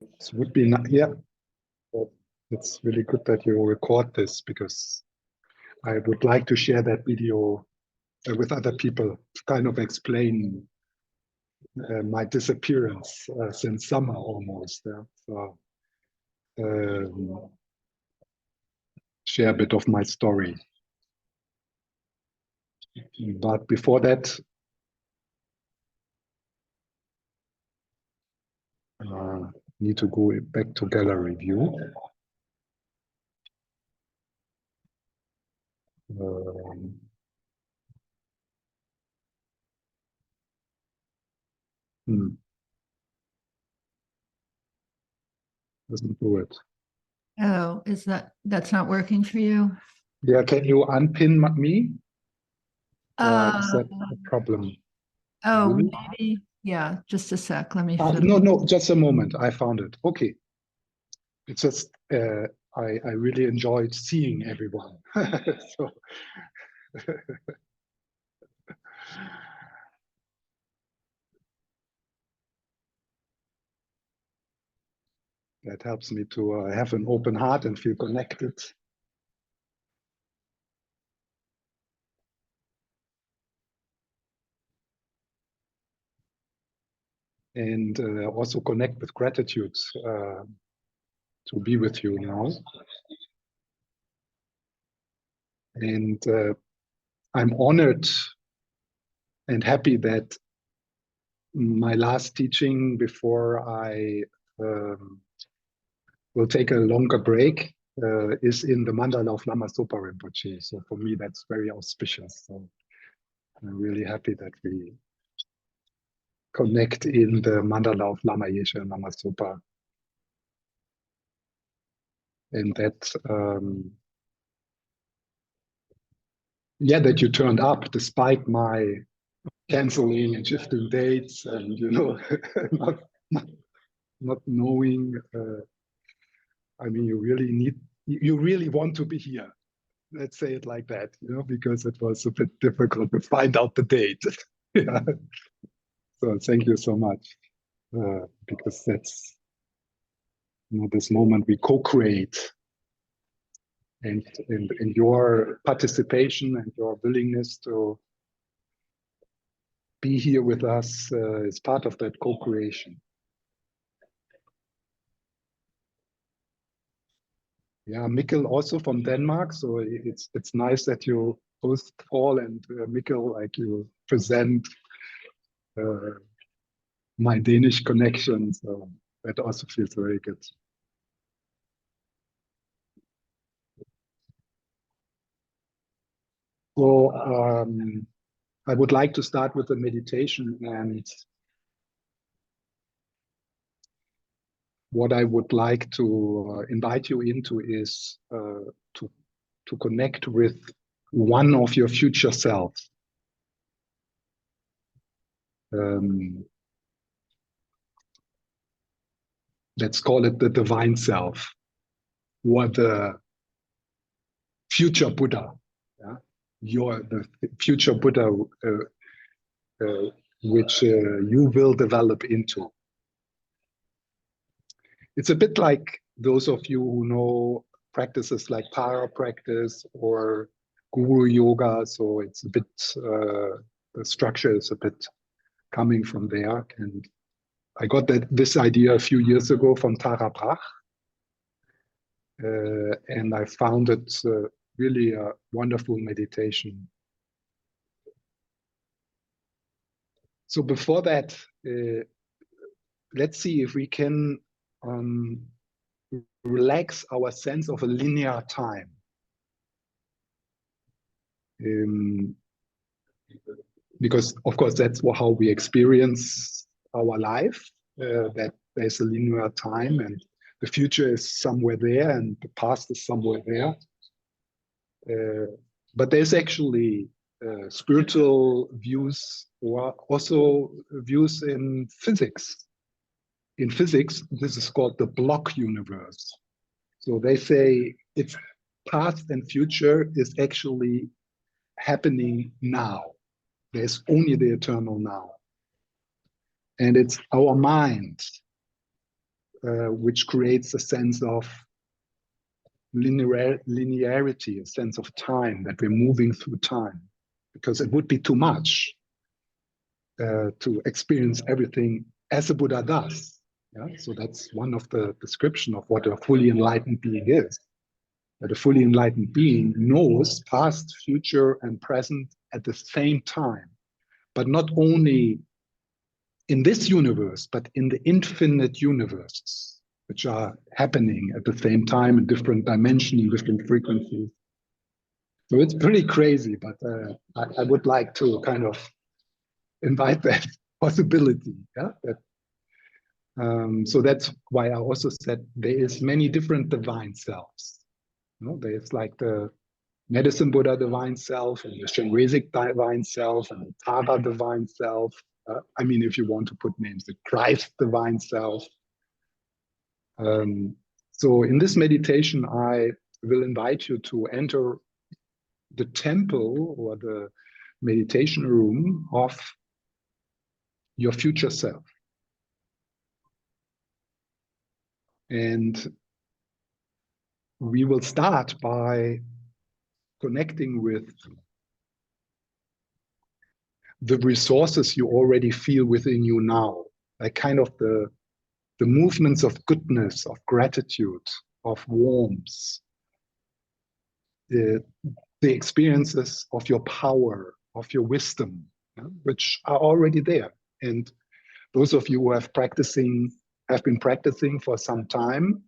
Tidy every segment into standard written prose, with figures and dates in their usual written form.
This would be not, yeah. But it's really good that you record this because I would like to share that video with other people to kind of explain my disappearance since summer almost. Yeah. So share a bit of my story. But before that, need to go back to gallery view. Doesn't do it. Oh, that's not working for you? Yeah, can you unpin me? Is that a problem? Oh, maybe. Yeah, just a sec. Let me. No, just a moment. I found it. Okay. It's just I really enjoyed seeing everyone. So that helps me to have an open heart and feel connected. And also connect with gratitude to be with you now. And I'm honored and happy that my last teaching before I will take a longer break is in the mandala of Lama Zopa Rinpoche. So for me, that's very auspicious. So I'm really happy that we connect in the mandala of Lama Yeshe and Lama Zopa. And that, yeah, that you turned up despite my canceling and shifting dates and, you know, not knowing. I mean, you really want to be here. Let's say it like that, you know, because it was a bit difficult to find out the date. Yeah. So thank you so much, because that's, you know, this moment we co-create, and your participation and your willingness to be here with us is part of that co-creation. Yeah, Mikkel also from Denmark. So it's nice that you both Paul and Mikkel, like, you present my Danish connection. So that also feels very good. So I would like to start with a meditation, and what I would like to invite you into is to connect with one of your future selves. Let's call it the divine self, or the future Buddha. Yeah? The future Buddha which you will develop into. It's a bit like those of you who know practices like para practice or guru yoga. So it's a bit, the structure is a bit coming from there. And I got this idea a few years ago from Tara Brach. And I found it really a wonderful meditation. So before that, let's see if we can relax our sense of a linear time. Because of course that's how we experience our life, that there's a linear time and the future is somewhere there and the past is somewhere there. But there's actually spiritual views, or also views in physics. In physics, this is called the block universe. So they say it's past and future is actually happening now. There's only the eternal now. And it's our mind which creates a sense of linearity, a sense of time, that we're moving through time, because it would be too much to experience everything as a Buddha does. Yeah? So that's one of the description of what a fully enlightened being is. That a fully enlightened being knows past, future, and present at the same time, but not only in this universe, but in the infinite universes, which are happening at the same time in different dimensions, different frequencies. So it's pretty crazy, but I would like to kind of invite that possibility. Yeah? So that's why I also said there is many different divine selves. You know, there's like the Medicine Buddha divine self, and the Shinrisic divine self, and the Tara divine self. I mean, if you want to put names, the Christ divine self. So in this meditation, I will invite you to enter the temple or the meditation room of your future self. And we will start by connecting with the resources you already feel within you now, like kind of the movements of goodness, of gratitude, of warmth, the experiences of your power, of your wisdom, which are already there. And those of you who have been practicing for some time,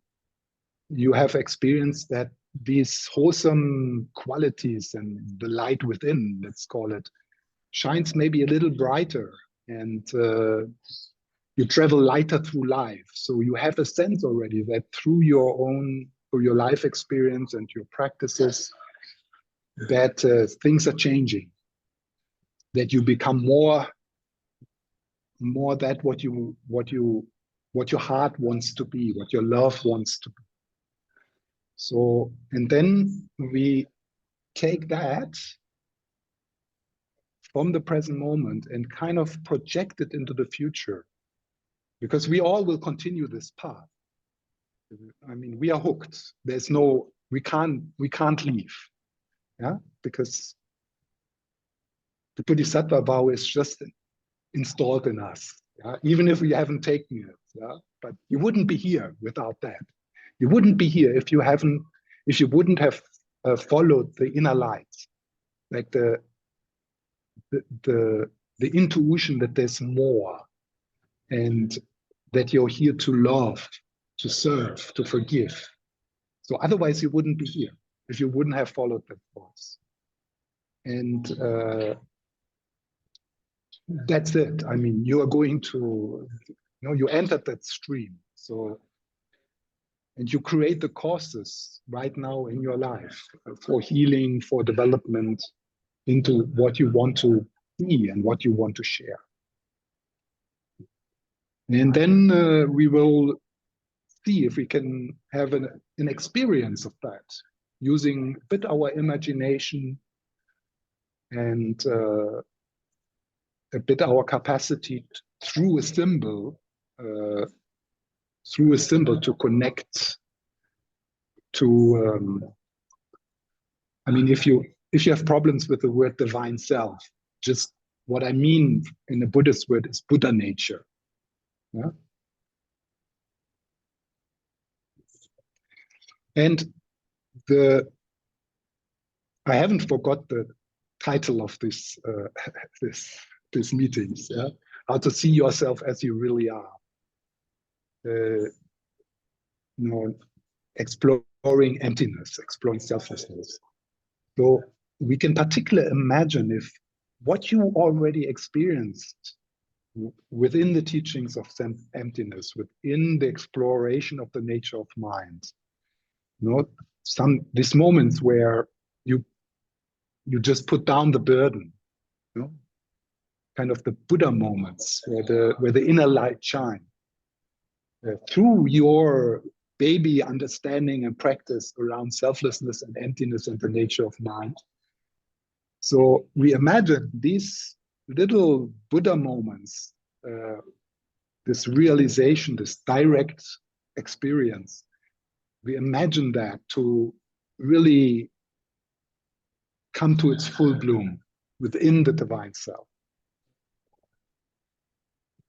you have experienced that these wholesome qualities and the light within, let's call it, shines maybe a little brighter, and you travel lighter through life. So you have a sense already that through your life experience and your practices, that things are changing, that you become more that what your heart wants to be, what your love wants to be. So, and then we take that from the present moment and kind of project it into the future, because we all will continue this path. I mean, we are hooked. We can't leave. Yeah, because the Bodhisattva vow is just installed in us. Yeah? Even if we haven't taken it. Yeah, but you wouldn't be here without that. You wouldn't be here if you wouldn't have followed the inner light, like the intuition that there's more, and that you're here to love, to serve, to forgive. So otherwise you wouldn't be here if you wouldn't have followed that course. And that's it. I mean, you are going to, you entered that stream. So, and you create the courses right now in your life for healing, for development, into what you want to be and what you want to share. And then we will see if we can have an experience of that, using a bit our imagination and a bit our capacity through a symbol to connect to. I mean, if you have problems with the word divine self, just what I mean in the Buddhist word is Buddha nature. Yeah? And I haven't forgot the title of this this meetings. Yeah? How to see yourself as you really are. Exploring emptiness, exploring selflessness. So we can particularly imagine if what you already experienced within the teachings of emptiness, within the exploration of the nature of mind, these moments where you just put down the burden, kind of the Buddha moments where the inner light shines. Through your baby understanding and practice around selflessness and emptiness and the nature of mind. So we imagine these little Buddha moments, this realization, this direct experience, we imagine that to really come to its full bloom within the divine self.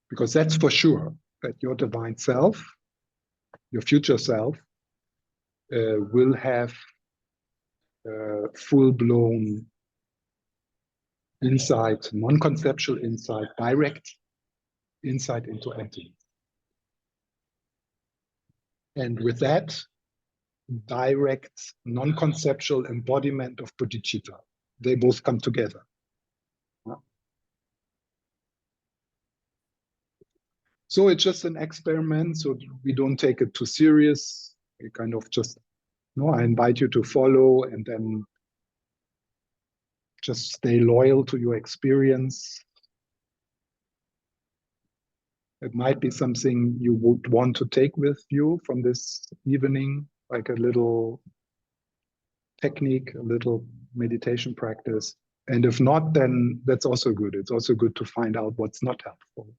Because that's for sure, that your divine self, your future self, will have full-blown insight, non-conceptual insight, direct insight into emptiness. And with that, direct, non-conceptual embodiment of bodhicitta. They both come together. So it's just an experiment, so we don't take it too serious. We kind of just, I invite you to follow and then just stay loyal to your experience. It might be something you would want to take with you from this evening, like a little technique, a little meditation practice. And if not, then that's also good. It's also good to find out what's not helpful.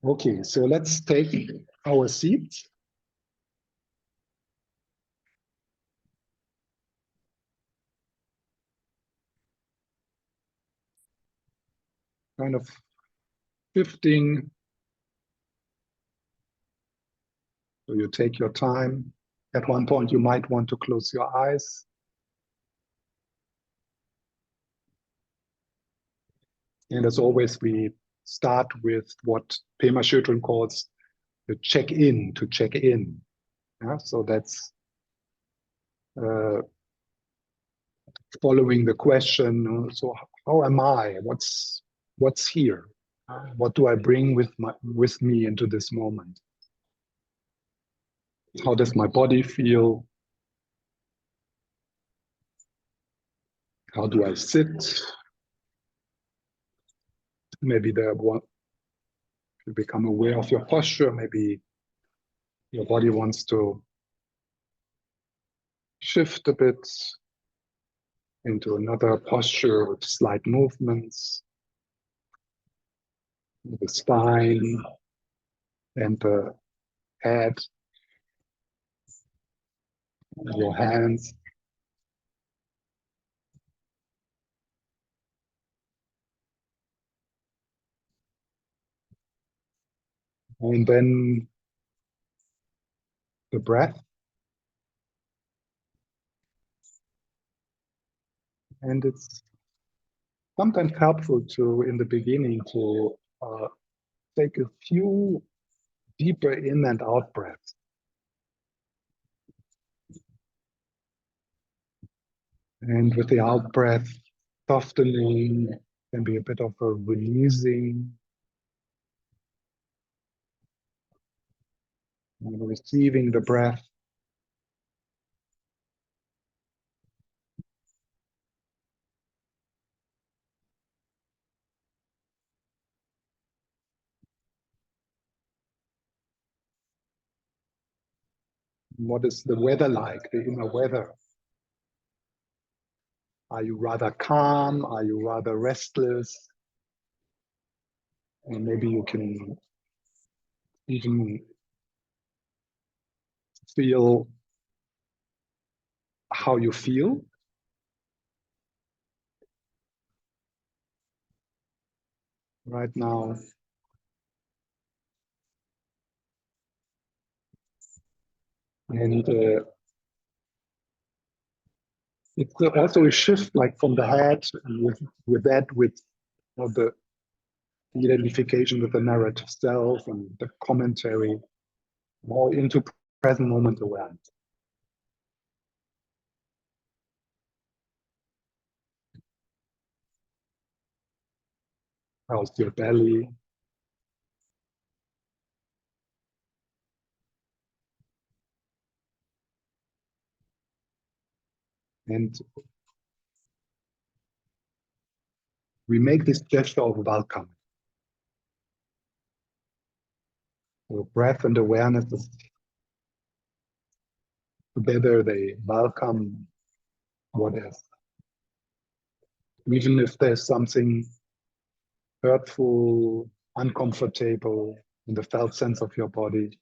Okay, so let's take our seats. Kind of shifting. So you take your time. At one point, you might want to close your eyes. And as always, we start with what Pema Chodron calls the check-in, to check in. Yeah? So that's following the question, so how am I? What's here? What do I bring with me into this moment? How does my body feel? How do I sit? Maybe you become aware of your posture. Maybe your body wants to shift a bit into another posture with slight movements. The spine and the head, your hands. And then the breath. And it's sometimes helpful to, in the beginning, to take a few deeper in and out breaths. And with the out breath, softening, can be a bit of a releasing, and receiving the breath. What is the weather like, the inner weather? Are you rather calm? Are you rather restless? And maybe you can even feel how you feel. Right now. And it's also a shift, like from the head, and with the identification with the narrative self and the commentary, more into present moment awareness. How's your belly? And we make this gesture of welcome. So breath and awareness is together, they welcome what is. Even if there's something hurtful, uncomfortable, in the felt sense of your body.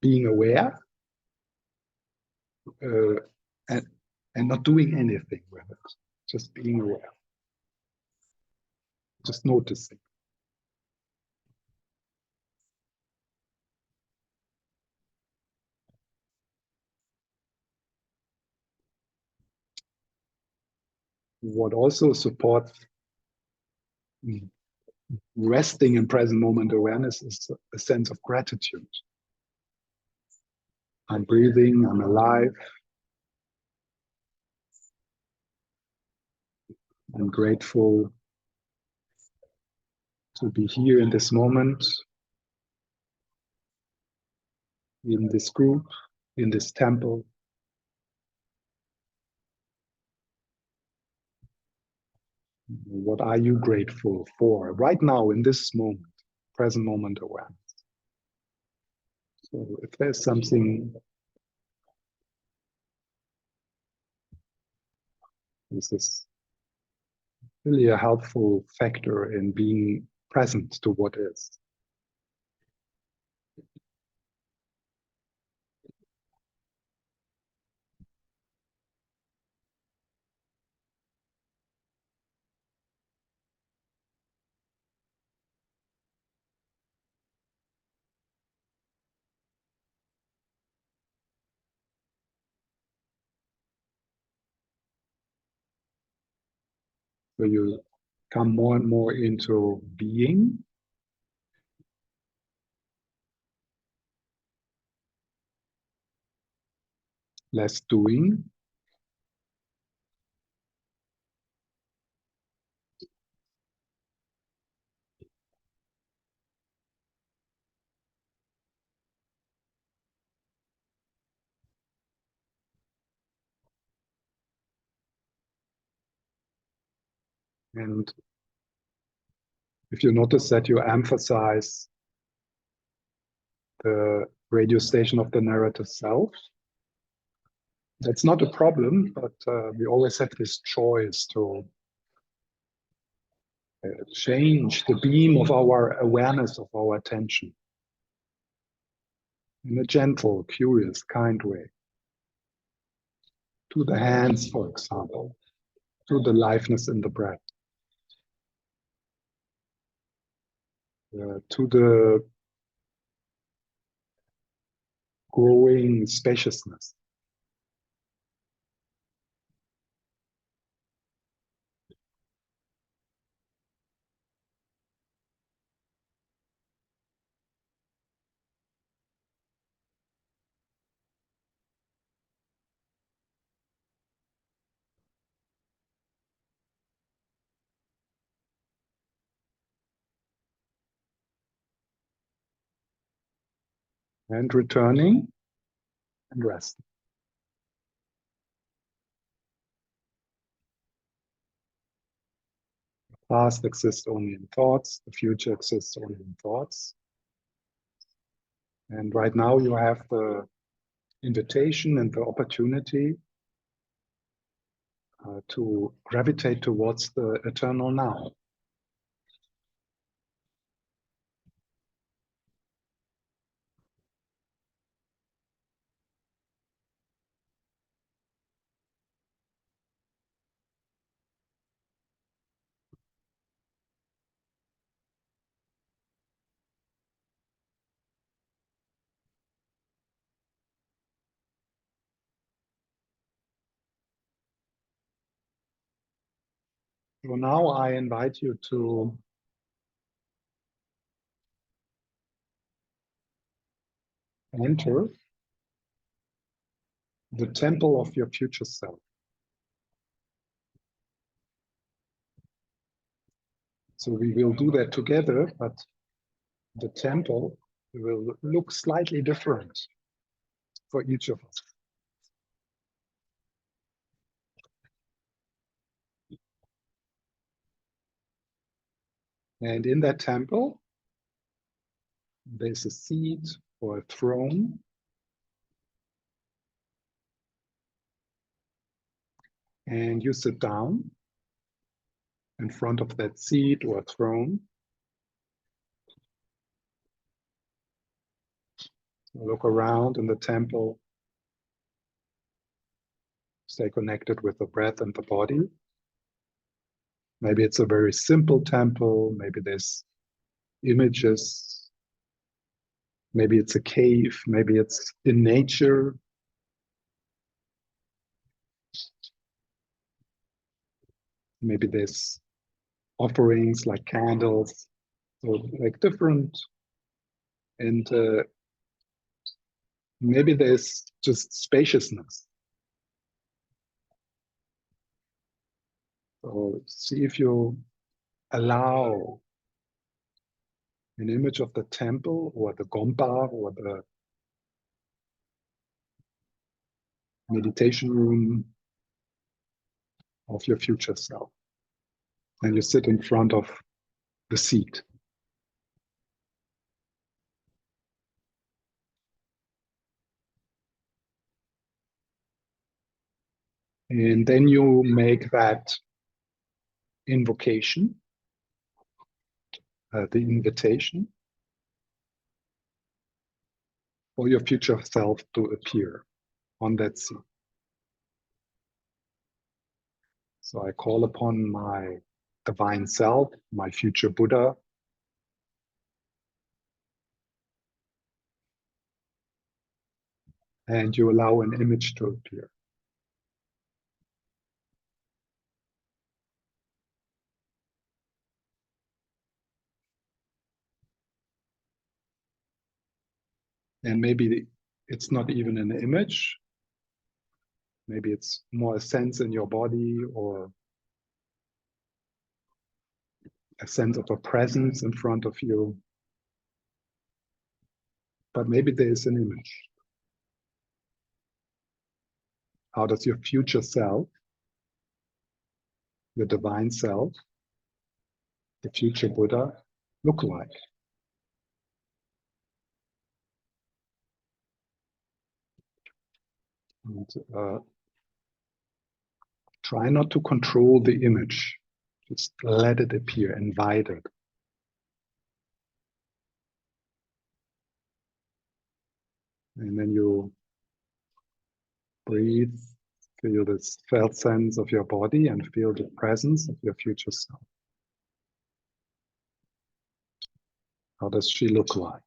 Being aware and not doing anything with it, just being aware, just noticing. What also supports resting in present moment awareness is a sense of gratitude. I'm breathing, I'm alive. I'm grateful to be here in this moment, in this group, in this temple. What are you grateful for right now in this moment, present moment awareness? So if there's something, this is really a helpful factor in being present to what is. So you come more and more into being, less doing, and if you notice that you emphasize the radio station of the narrative self, that's not a problem, but we always have this choice to change the beam of our awareness, of our attention, in a gentle, curious, kind way. To the hands, for example, to the liveness in the breath, to the growing spaciousness. And returning and resting. The past exists only in thoughts, the future exists only in thoughts. And right now you have the invitation and the opportunity to gravitate towards the eternal now. So now I invite you to enter the temple of your future self. So we will do that together, but the temple will look slightly different for each of us. And in that temple, there's a seat or a throne. And you sit down. in front of that seat or throne. Look around in the temple. Stay connected with the breath and the body. Maybe it's a very simple temple. Maybe there's images. Maybe it's a cave. Maybe it's in nature. Maybe there's offerings like candles. So like different. And maybe there's just spaciousness. So see if you allow an image of the temple or the gompa or the meditation room of your future self. And you sit in front of the seat. And then you make that invocation, the invitation for your future self to appear on that seat. So I call upon my divine self, my future Buddha, and you allow an image to appear. And maybe it's not even an image. Maybe it's more a sense in your body or a sense of a presence in front of you. But maybe there is an image. How does your future self, your divine self, the future Buddha, look like? And try not to control the image. Just let it appear, invite it. And then you breathe, feel this felt sense of your body and feel the presence of your future self. How does she look like?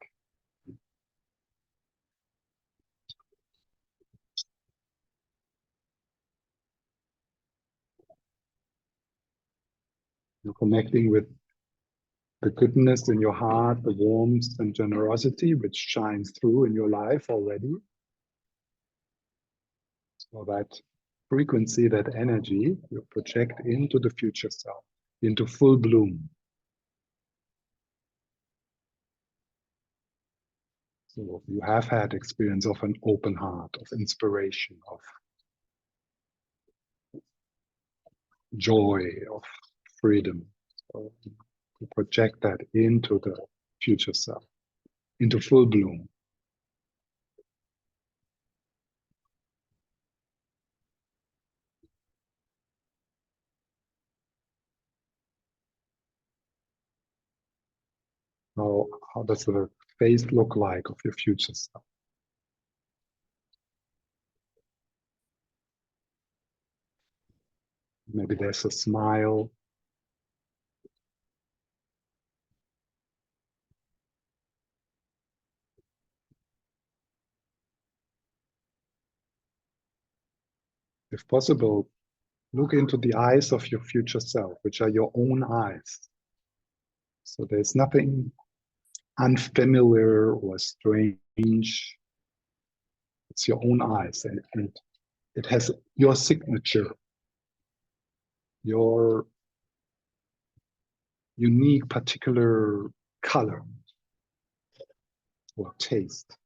You're connecting with the goodness in your heart, the warmth and generosity which shines through in your life already. So that frequency, that energy, you project into the future self, into full bloom. So you have had experience of an open heart, of inspiration, of joy, of freedom. So you project that into the future self, into full bloom. How does the face look like of your future self? Maybe there's a smile. If possible, look into the eyes of your future self, which are your own eyes. So there's nothing unfamiliar or strange. It's your own eyes, and it has your signature, your unique particular color or taste.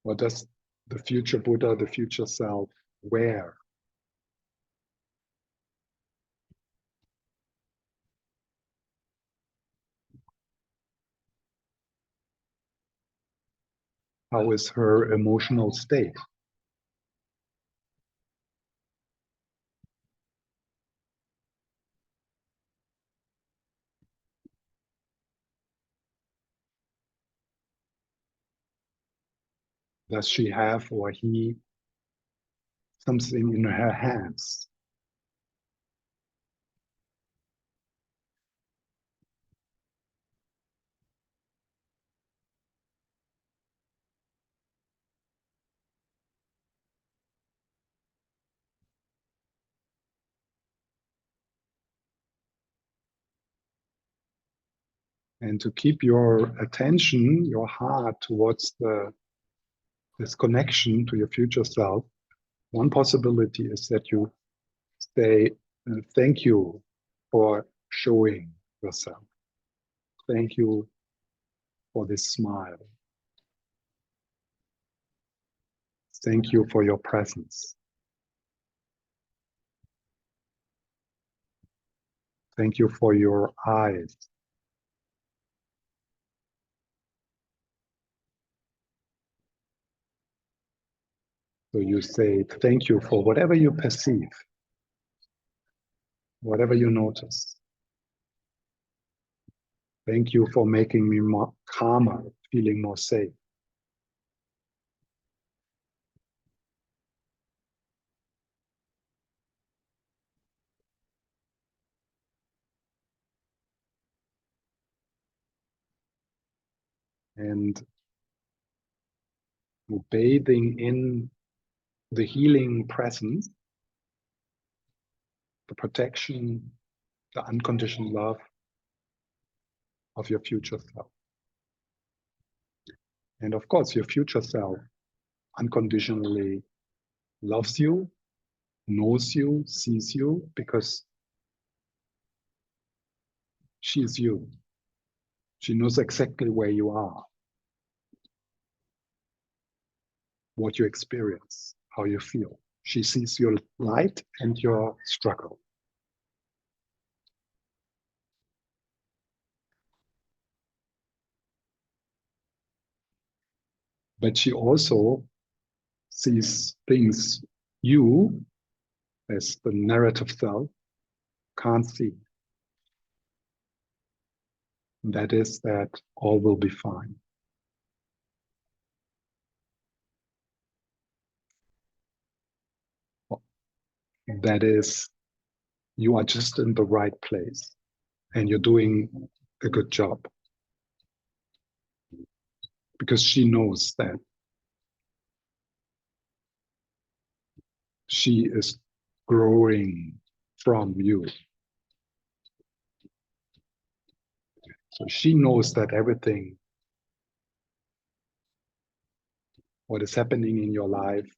What does the future Buddha, the future self, wear? How is her emotional state? Does she have or he something in her hands? And to keep your attention, your heart towards this connection to your future self, one possibility is that you say, thank you for showing yourself. Thank you for this smile. Thank you for your presence. Thank you for your eyes. So you say, thank you for whatever you perceive, whatever you notice. Thank you for making me more calmer, feeling more safe. And bathing in the healing presence, the protection, the unconditional love of your future self. And of course, your future self unconditionally loves you, knows you, sees you, because she is you. She knows exactly where you are, what you experience, how you feel. She sees your light and your struggle. But she also sees things you, as the narrative self, can't see. And that is that all will be fine. That is, you are just in the right place and you're doing a good job. Because she knows that she is growing from you. So she knows that everything, what is happening in your life,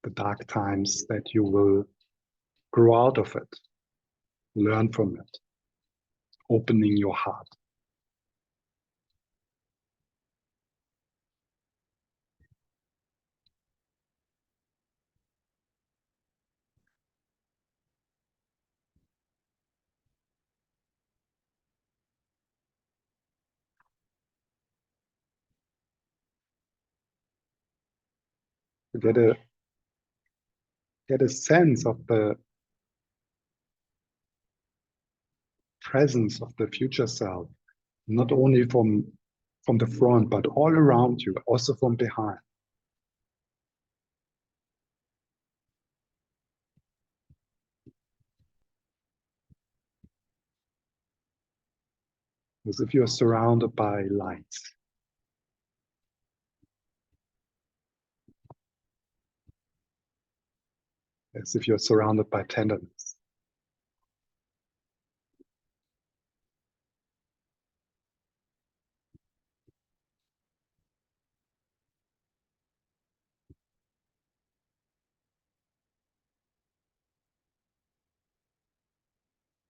the dark times, that you will grow out of it, learn from it, opening your heart. To get a sense of the presence of the future self, not only from the front, but all around you, also from behind. As if you're surrounded by lights. As if you're surrounded by tenderness.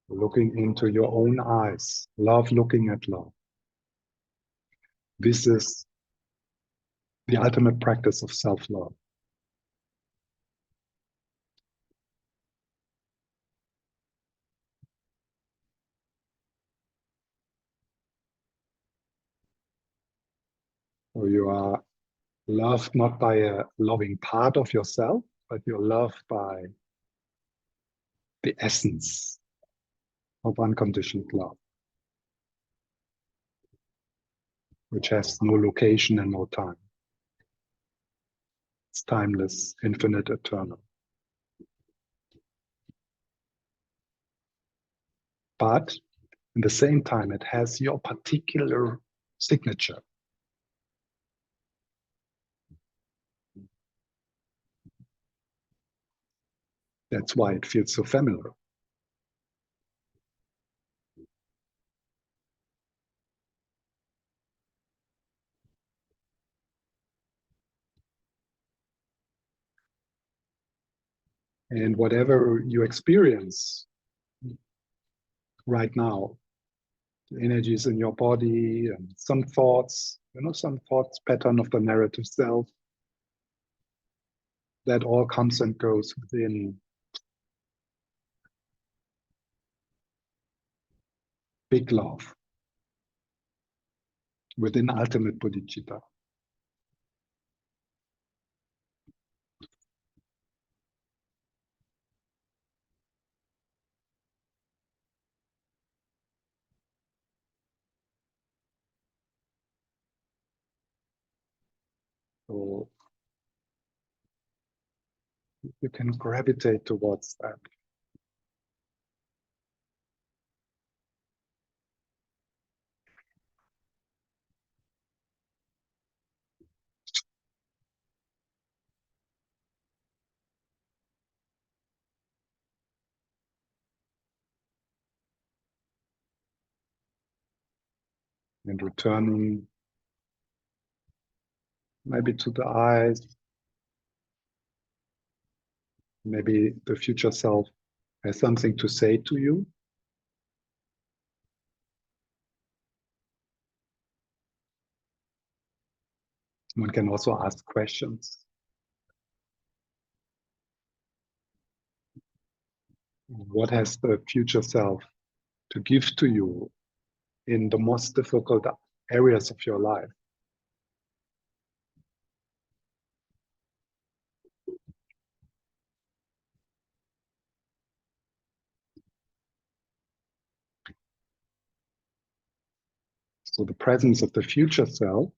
Looking into your own eyes, love looking at love. This is the ultimate practice of self-love. or you are loved not by a loving part of yourself, but you're loved by the essence of unconditioned love, which has no location and no time. It's timeless, infinite, eternal. But at the same time, it has your particular signature. That's why it feels so familiar. And whatever you experience right now, the energies in your body and some thoughts, some thoughts pattern of the narrative self, that all comes and goes within big love, within ultimate bodhicitta. So you can gravitate towards that. And returning maybe to the eyes, maybe the future self has something to say to you. One can also ask questions. What has the future self to give to you in the most difficult areas of your life? So the presence of the future self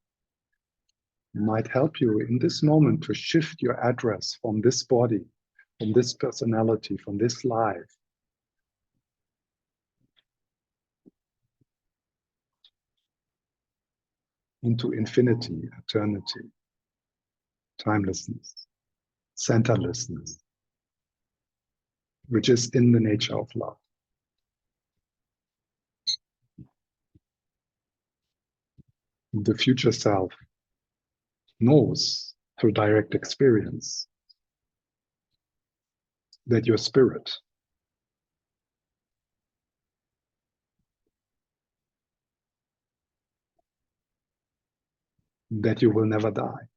might help you in this moment to shift your address from this body, from this personality, from this life, into infinity, eternity, timelessness, centerlessness, which is in the nature of love. The future self knows through direct experience that your spirit, that you will never die.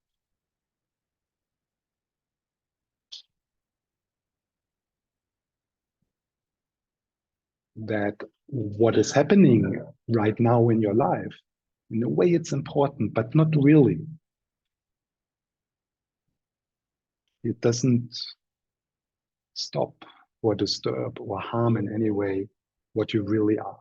That what is happening right now in your life, in a way it's important, but not really. It doesn't stop or disturb or harm in any way what you really are.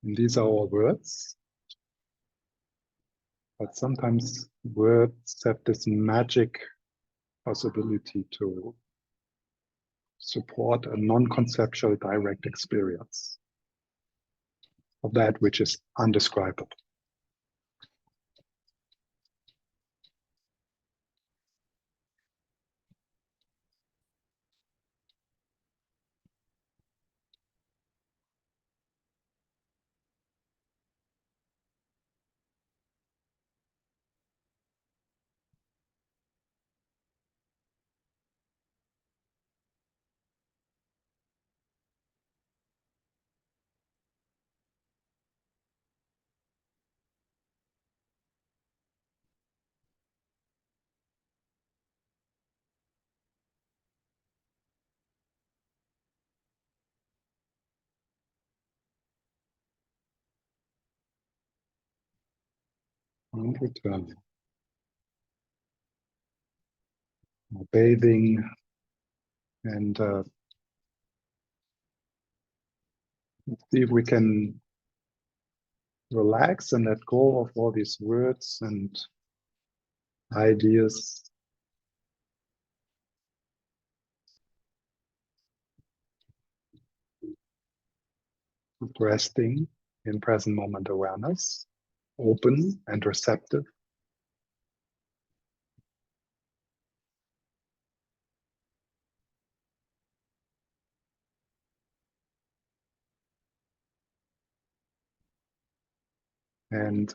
And these are all words, but sometimes words have this magic possibility to support a non-conceptual direct experience of that which is undescribable. And returning. Bathing and see if we can relax and let go of all these words and ideas. Resting in present moment awareness, open and receptive. And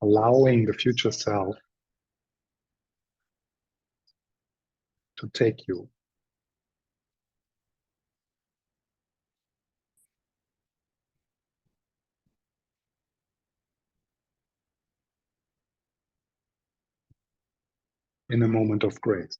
allowing the future self to take you. In a moment of grace.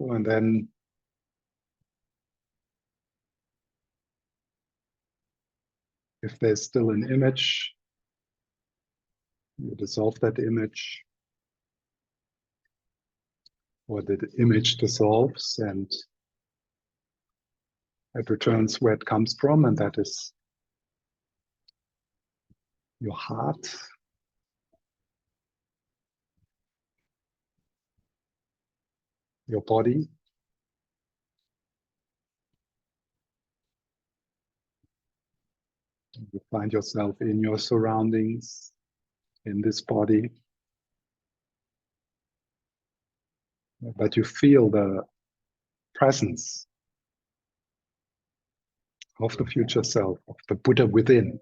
And then if there's still an image, you dissolve that image, or the image dissolves and it returns where it comes from, and that is your heart, your body. You find yourself in your surroundings, in this body, but you feel the presence of the future self, of the Buddha within,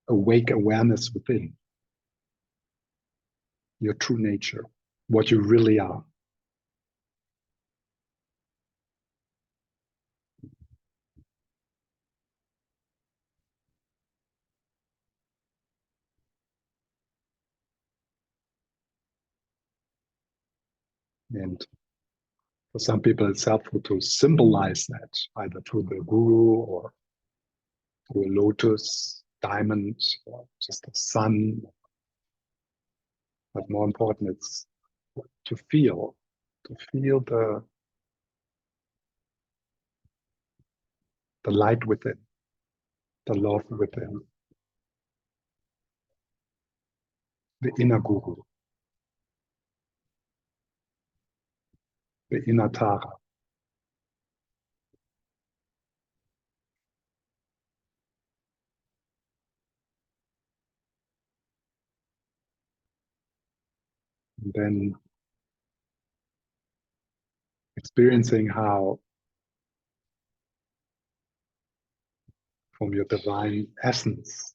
awake awareness within, your true nature, what you really are. And for some people, it's helpful to symbolize that, either through the guru or through a lotus, diamond, or just the sun. But more important, it's to feel the light within, the love within, the inner guru, the inner Tara. And then experiencing how from your divine essence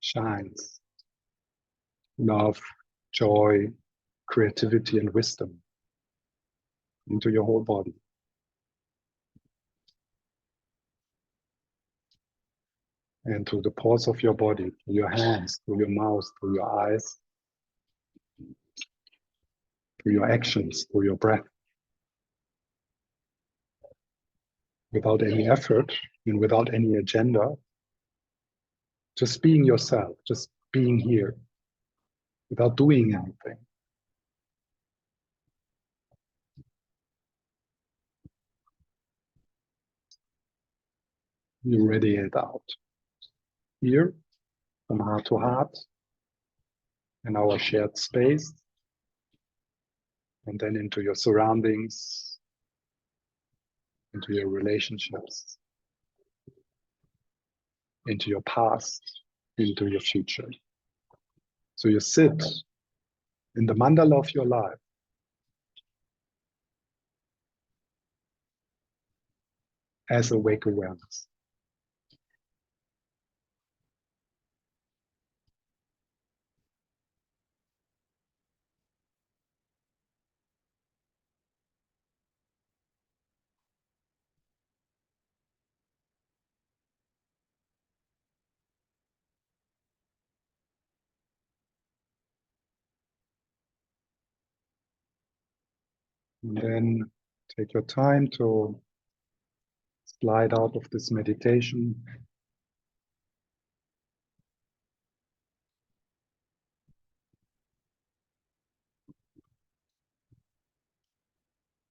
shines love, joy, creativity, and wisdom into your whole body. And through the pores of your body, through your hands, through your mouth, through your eyes, through your actions, through your breath. Without any effort and without any agenda, just being yourself, just being here, without doing anything. You radiate out. Here, from heart to heart, in our shared space, and then into your surroundings, into your relationships, into your past, into your future. So you sit in the mandala of your life, as awake awareness. And then take your time to slide out of this meditation.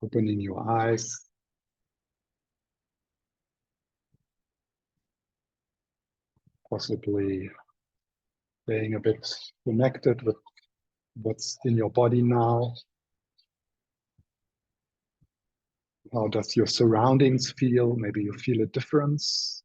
Opening your eyes. Possibly staying a bit connected with what's in your body now. How does your surroundings feel? Maybe you feel a difference.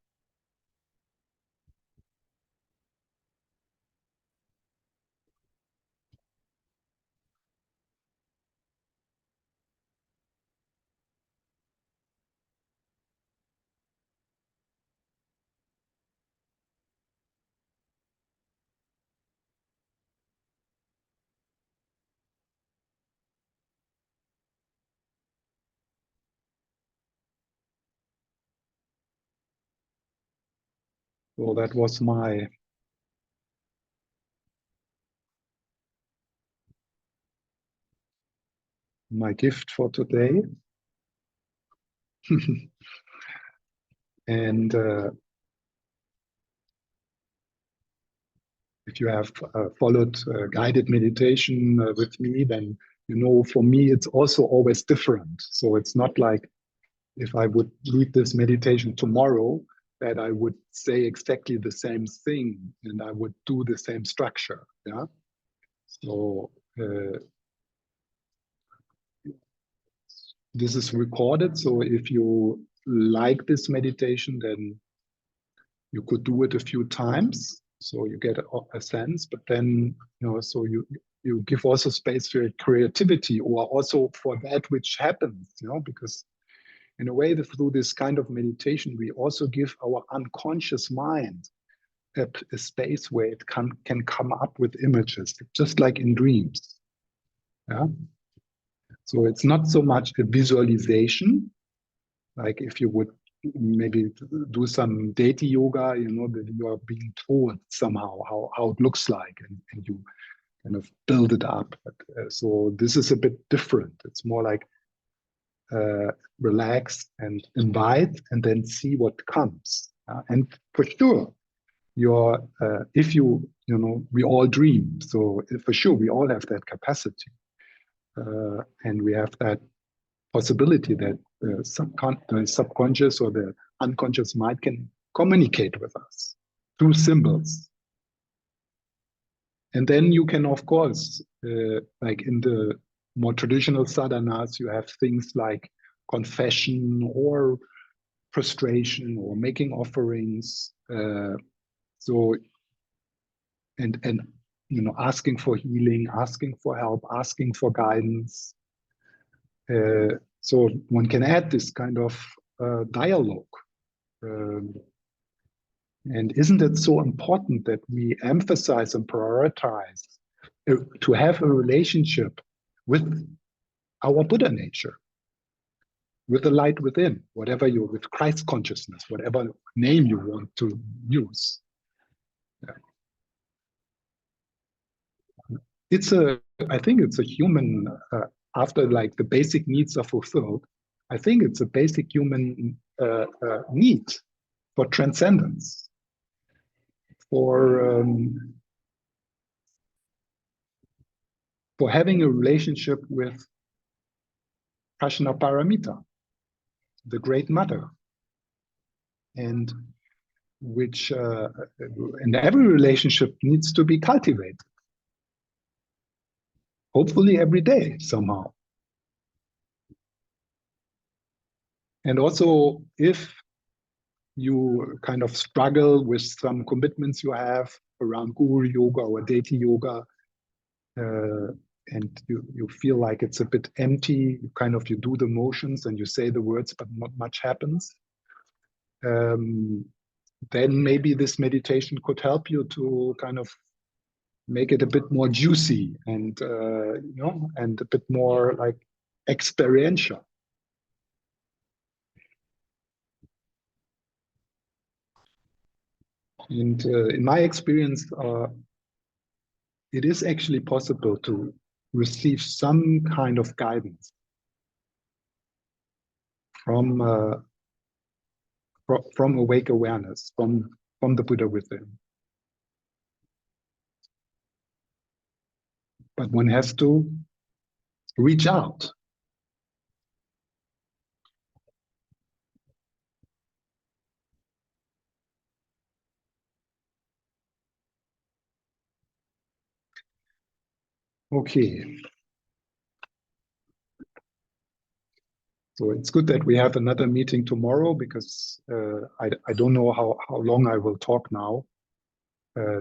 So that was my gift for today. And if you have followed guided meditation with me, then you know for me it's also always different. So it's not like if I would read this meditation tomorrow, that I would say exactly the same thing and I would do the same structure. Yeah. So this is recorded. So if you like this meditation, then you could do it a few times. So you get a sense, but then, so you give also space for creativity or also for that which happens, because in a way, through this kind of meditation, we also give our unconscious mind a space where it can come up with images, just like in dreams. Yeah. So it's not so much a visualization, like if you would maybe do some deity yoga, that you are being told somehow how it looks like, and you kind of build it up. But, so this is a bit different. It's more like relax and invite and then see what comes. And for sure, if we all dream. So for sure, we all have that capacity. And we have that possibility that the subconscious or the unconscious mind can communicate with us through symbols. And then you can, of course, like in the more traditional sadhanas, you have things like confession or prostration or making offerings. So, and asking for healing, asking for help, asking for guidance. So one can add this kind of dialogue. And isn't it so important that we emphasize and prioritize to have a relationship with our Buddha nature, with the light within, with Christ consciousness, whatever name you want to use. Yeah. I think it's a human, after like the basic needs are fulfilled, I think it's a basic human need for transcendence, for having a relationship with Prajna Paramita, the Great Mother, and which and every relationship needs to be cultivated, hopefully every day somehow. And also, if you kind of struggle with some commitments you have around guru yoga or deity yoga, and you feel like it's a bit empty, you do the motions and you say the words, but not much happens. then maybe this meditation could help you to kind of make it a bit more juicy and and a bit more like experiential. And in my experience, it is actually possible to receive some kind of guidance from awake awareness, from the Buddha within. But one has to reach out. Okay. So it's good that we have another meeting tomorrow, because I don't know how long I will talk now.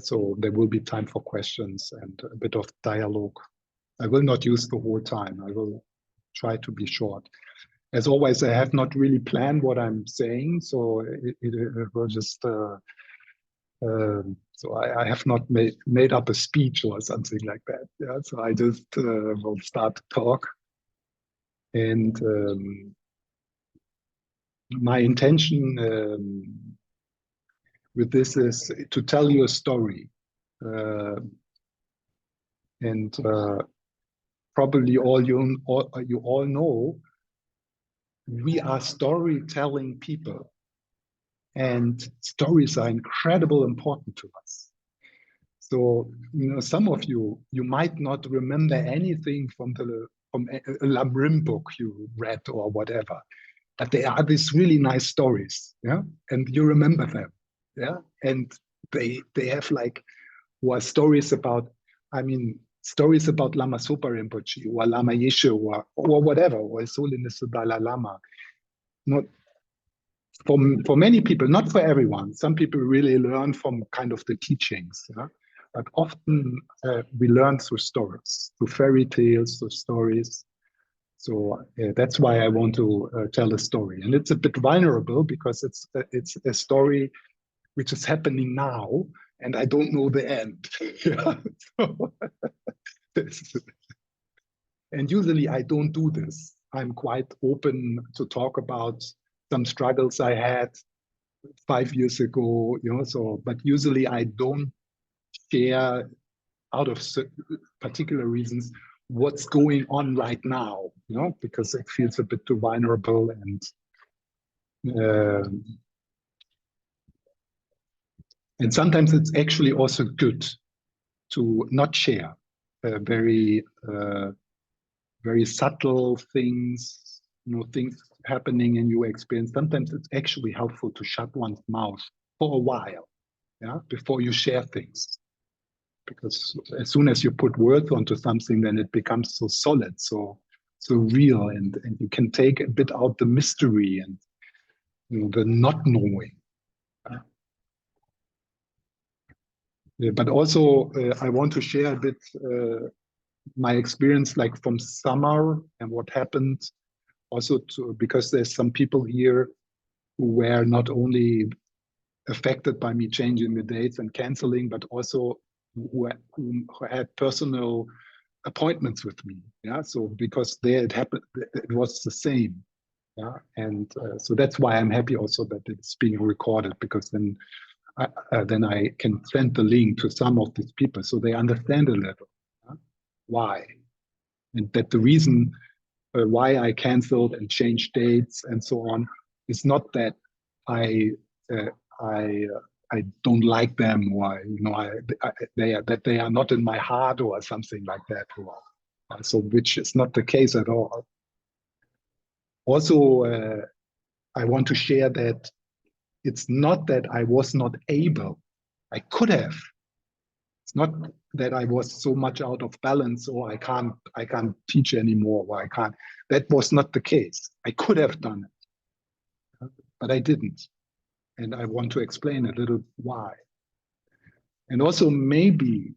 So there will be time for questions and a bit of dialogue. I will not use the whole time. I will try to be short. As always, I have not really planned what I'm saying, so it will just. So I have not made up a speech or something like that. Yeah. So I just will start to talk, and my intention with this is to tell you a story, and probably you all know we are storytelling people, and stories are incredibly important to us. So some of you might not remember anything from a Lam book you read or whatever, but there are these really nice stories, yeah, and you remember them, yeah, and they have like stories about, stories about Lama Zopa Rinpoche or Lama Yeshe or whatever, or His Holiness the Dalai Lama. Not for many people, not for everyone. Some people really learn from kind of the teachings, yeah? But often we learn through stories, through fairy tales, through stories. So that's why I want to tell a story, and it's a bit vulnerable because it's a story which is happening now, and I don't know the end. And usually I don't do this. I'm quite open to talk about some struggles I had 5 years ago, but usually I don't share, out of particular reasons, what's going on right now, because it feels a bit too vulnerable, and sometimes it's actually also good to not share very subtle things, things happening in your experience. Sometimes it's actually helpful to shut one's mouth for a while, yeah, before you share things. Because as soon as you put words onto something, then it becomes so solid, so real, and you can take a bit out the mystery and the not knowing. But also, I want to share a bit my experience, like from summer and what happened. Also, because there's some people here who were not only affected by me changing the dates and canceling, but also who had personal appointments with me. Yeah, so because there it happened, it was the same. Yeah, and so that's why I'm happy also that it's being recorded, because then I can send the link to some of these people so they understand a little why, and that the reason why I canceled and changed dates and so on is not that I don't like them, or they are not in my heart or something like that. So which is not the case at all. Also, I want to share that it's not that I was not able. I could have. It's not that I was so much out of balance, or I can't teach anymore, or I can't. That was not the case. I could have done it, but I didn't. And I want to explain a little why. And also maybe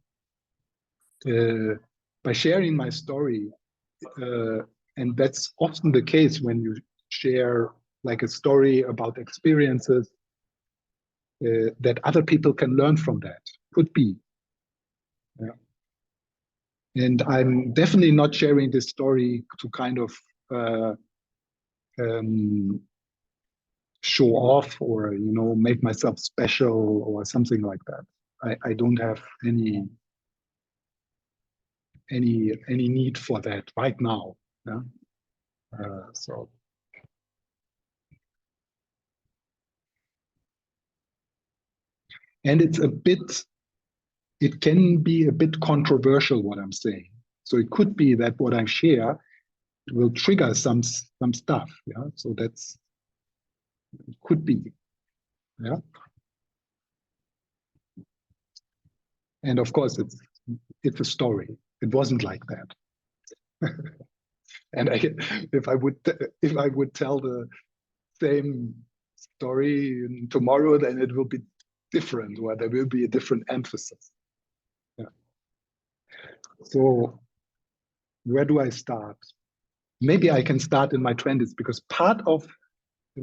by sharing my story, and that's often the case when you share like a story about experiences, that other people can learn from that. Could be. Yeah. And I'm definitely not sharing this story to kind of show off or, you know, make myself special or something like that. I don't have any need for that right now. Yeah. So. And it's a bit, it can be a bit controversial what I'm saying. So it could be that what I share will trigger some stuff. Yeah. So that's, it could be. Yeah. And of course it's a story. It wasn't like that. And if I would tell the same story tomorrow, then it will be different, or there will be a different emphasis. Yeah. So where do I start? Maybe I can start in my 20s, because part of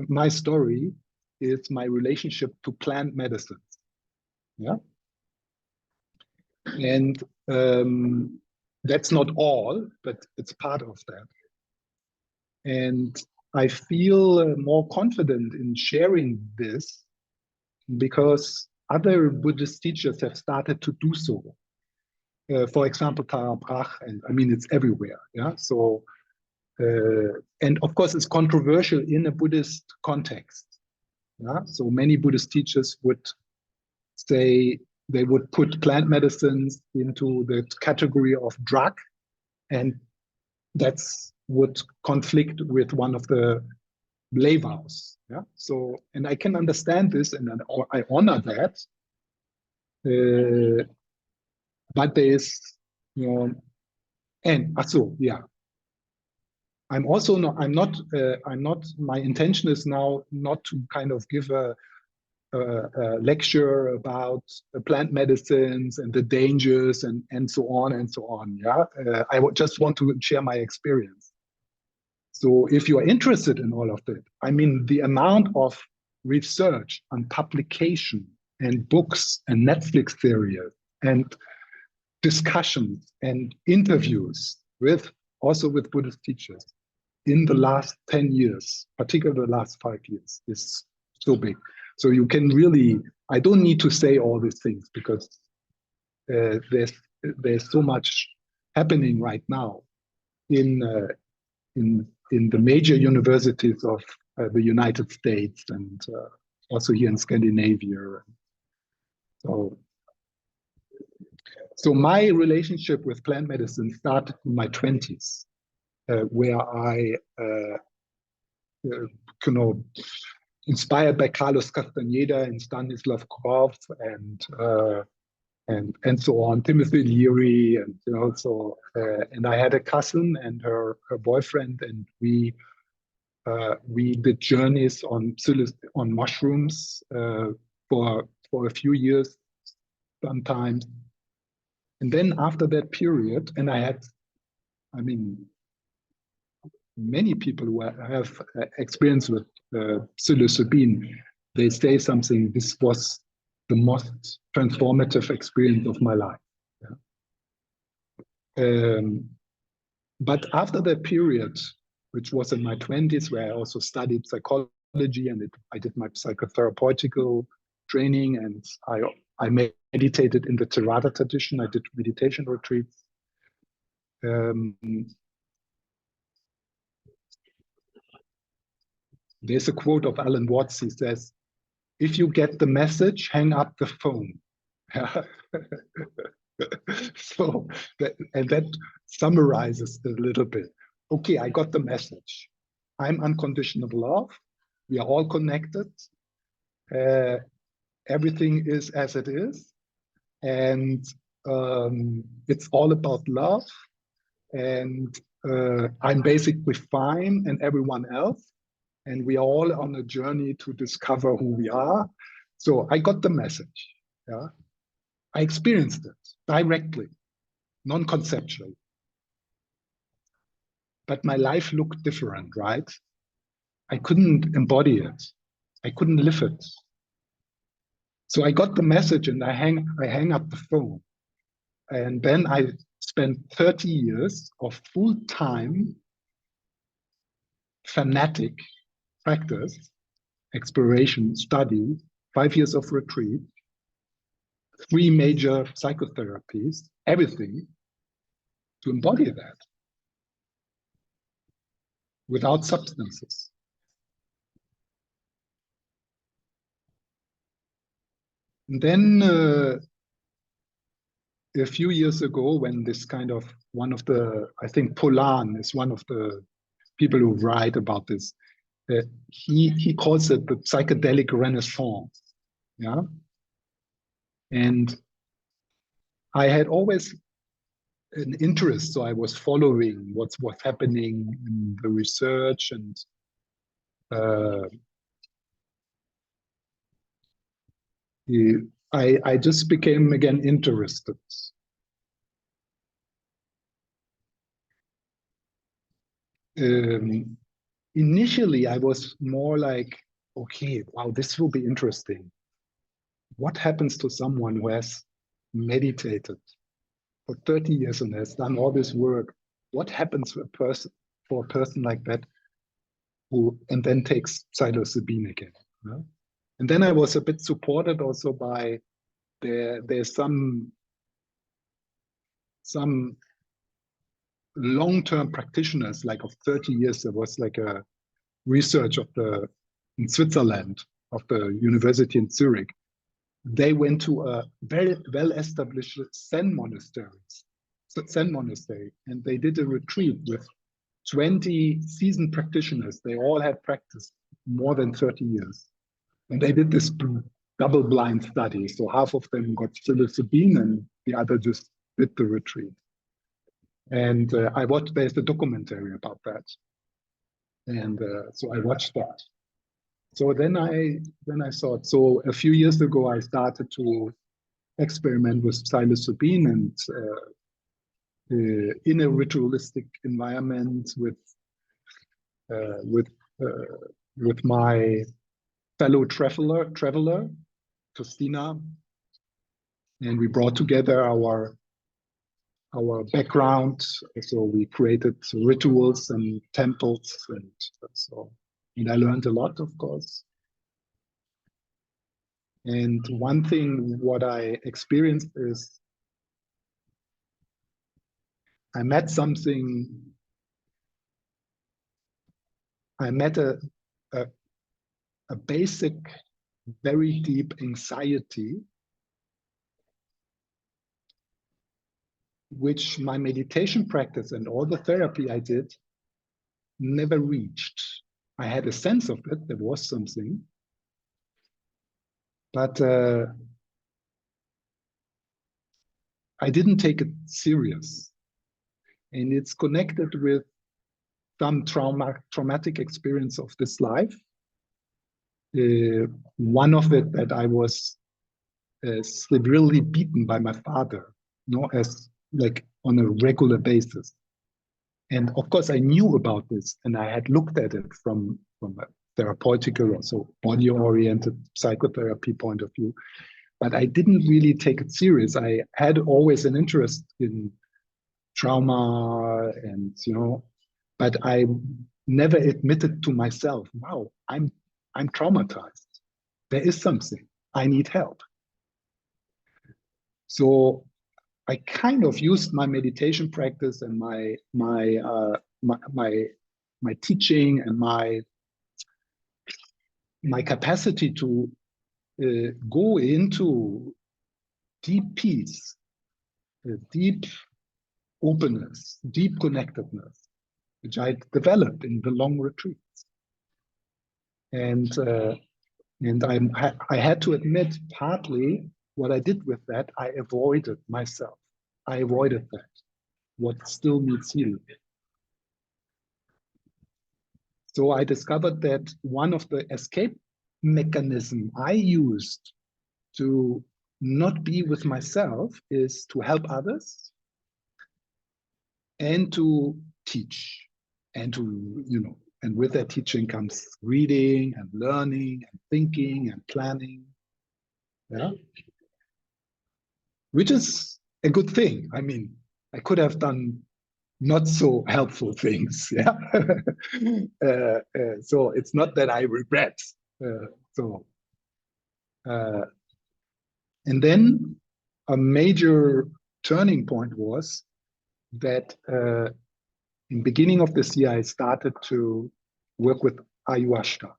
my story is my relationship to plant medicines. Yeah. And that's not all, but it's part of that. And I feel more confident in sharing this because other Buddhist teachers have started to do so. For example, Tara Brach, and I mean, it's everywhere. Yeah. So, and of course, it's controversial in a Buddhist context. Yeah. So many Buddhist teachers would say they would put plant medicines into the category of drug, and that's would conflict with one of the lay vows. Yeah. So, and I can understand this, and I honor that. But there is, you know, and so yeah. I'm also not. I'm not. I'm not. My intention is now not to kind of give a lecture about plant medicines and the dangers and so on and so on. Yeah, I just want to share my experience. So if you are interested in all of that, I mean, the amount of research and publication and books and Netflix series and discussions and interviews with also with Buddhist teachers in the last 10 years, particularly the last 5 years, is so big. So you can really, I don't need to say all these things because there's so much happening right now in the major universities of the United States and also here in Scandinavia. So my relationship with plant medicine started in my 20s, where I, you know, inspired by Carlos Castaneda and Stanislav Grof and so on, Timothy Leary, and you know, so and I had a cousin and her boyfriend, and we did journeys on mushrooms for a few years sometimes. And then after that period, and I mean, many people who have experience with psilocybin, they say something, this was the most transformative experience of my life. Yeah. But after that period, which was in my 20s, where I also studied psychology and I did my psychotherapeutical training, and I meditated in the Theravada tradition. I did meditation retreats. There's a quote of Alan Watts. He says, "If you get the message, hang up the phone." So that summarizes a little bit. Okay, I got the message. I'm unconditional love. We are all connected. Everything is as it is, and it's all about love. And I'm basically fine, and everyone else. And we are all on a journey to discover who we are. So I got the message. Yeah, I experienced it directly, non-conceptually. But my life looked different, right? I couldn't embody it. I couldn't live it. So I got the message and I hang up the phone. And then I spent 30 years of full-time fanatic practice, exploration, study, 5 years of retreat, 3 major psychotherapies, everything to embody that without substances. And then a few years ago, when this kind of one of the, I think Polan is one of the people who write about this, he calls it the psychedelic renaissance. Yeah. And I had always an interest, so I was following what's happening in the research, and I just became again interested. Initially, I was more like, okay, wow, this will be interesting. What happens to someone who has meditated for 30 years and has done all this work? What happens for a person like that who and then takes psilocybin again? You know? And then I was a bit supported also by there's some long-term practitioners, like of 30 years. There was like a research in Switzerland of the university in Zurich. They went to a very well-established Zen monastery, and they did a retreat with 20 seasoned practitioners. They all had practiced more than 30 years. And they did this double-blind study. So half of them got psilocybin and the other just did the retreat. And there's a documentary about that. And so I watched that. So then I thought, so a few years ago, I started to experiment with psilocybin and in a ritualistic environment with my fellow traveler, Christina, and we brought together our background. So we created rituals and temples, and I learned a lot, of course. And one thing what I experienced is I met a basic, very deep anxiety, which my meditation practice and all the therapy I did never reached. I had a sense of it, there was something, but I didn't take it serious. And it's connected with some traumatic experience of this life. One of it that I was severely beaten by my father, as like on a regular basis. And of course, I knew about this, and I had looked at it from a therapeutical, also body-oriented psychotherapy point of view, but I didn't really take it serious. I had always an interest in trauma, and but I never admitted to myself, wow, I'm traumatized. There is something. I need help. So I kind of used my meditation practice and my teaching and my capacity to go into deep peace, deep openness, deep connectedness, which I developed in the long retreats. And I had to admit, partly what I did with that, I avoided myself. I avoided that, what still needs healing. So I discovered that one of the escape mechanism I used to not be with myself is to help others and to teach, and to, and with that teaching comes reading and learning and thinking and planning. Yeah, which is a good thing. I mean, I could have done not so helpful things. Yeah, so it's not that I regret. So, and then a major turning point was that in beginning of this year, I started to work with ayahuasca.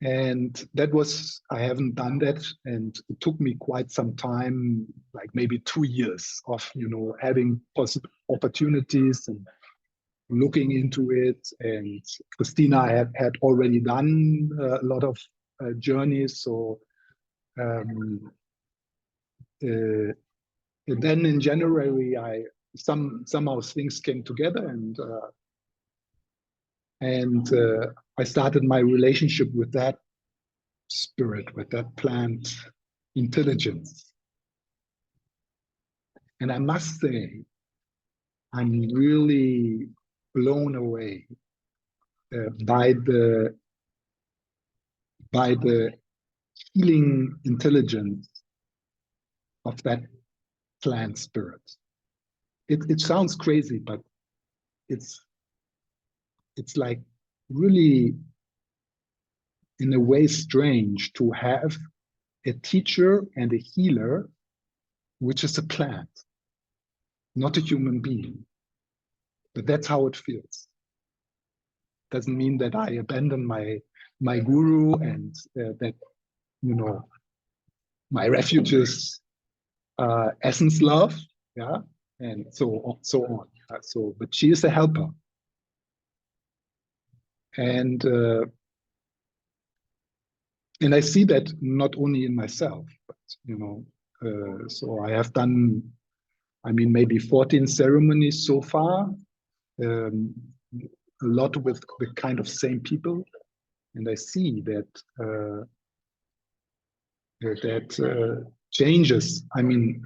And that was, I haven't done that. And it took me quite some time, like maybe 2 years of, having possible opportunities and looking into it. And Christina had already done a lot of journeys. So, um, and then in January, somehow things came together, and I started my relationship with that spirit, with that plant intelligence. And I must say, I'm really blown away by the healing intelligence of that plant spirit. It sounds crazy, but it's like really, in a way, strange to have a teacher and a healer, which is a plant, not a human being. But that's how it feels. Doesn't mean that I abandon my guru and that my refuge is essence love, yeah, and so on. But she is a helper, and I see that not only in myself, but so I have done, I mean, maybe 14 ceremonies so far, a lot with the kind of same people, and I see that changes. I mean,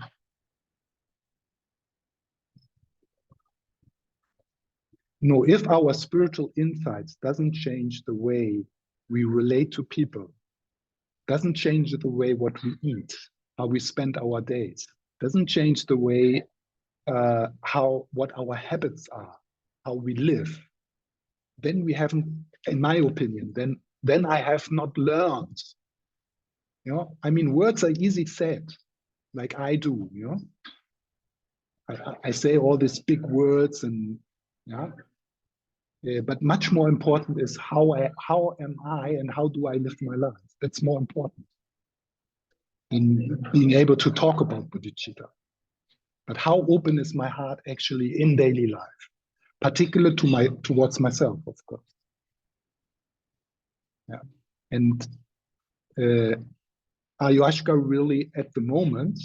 if our spiritual insights doesn't change the way we relate to people, doesn't change the way what we eat, how we spend our days, doesn't change the way what our habits are, how we live, then we haven't, in my opinion, then I have not learned. I mean, words are easy said, like I do. I say all these big words, and but much more important is how am I and how do I live my life. That's more important than being able to talk about bodhicitta. But how open is my heart actually in daily life, particularly towards myself, of course. Yeah, and ayahuasca really at the moment,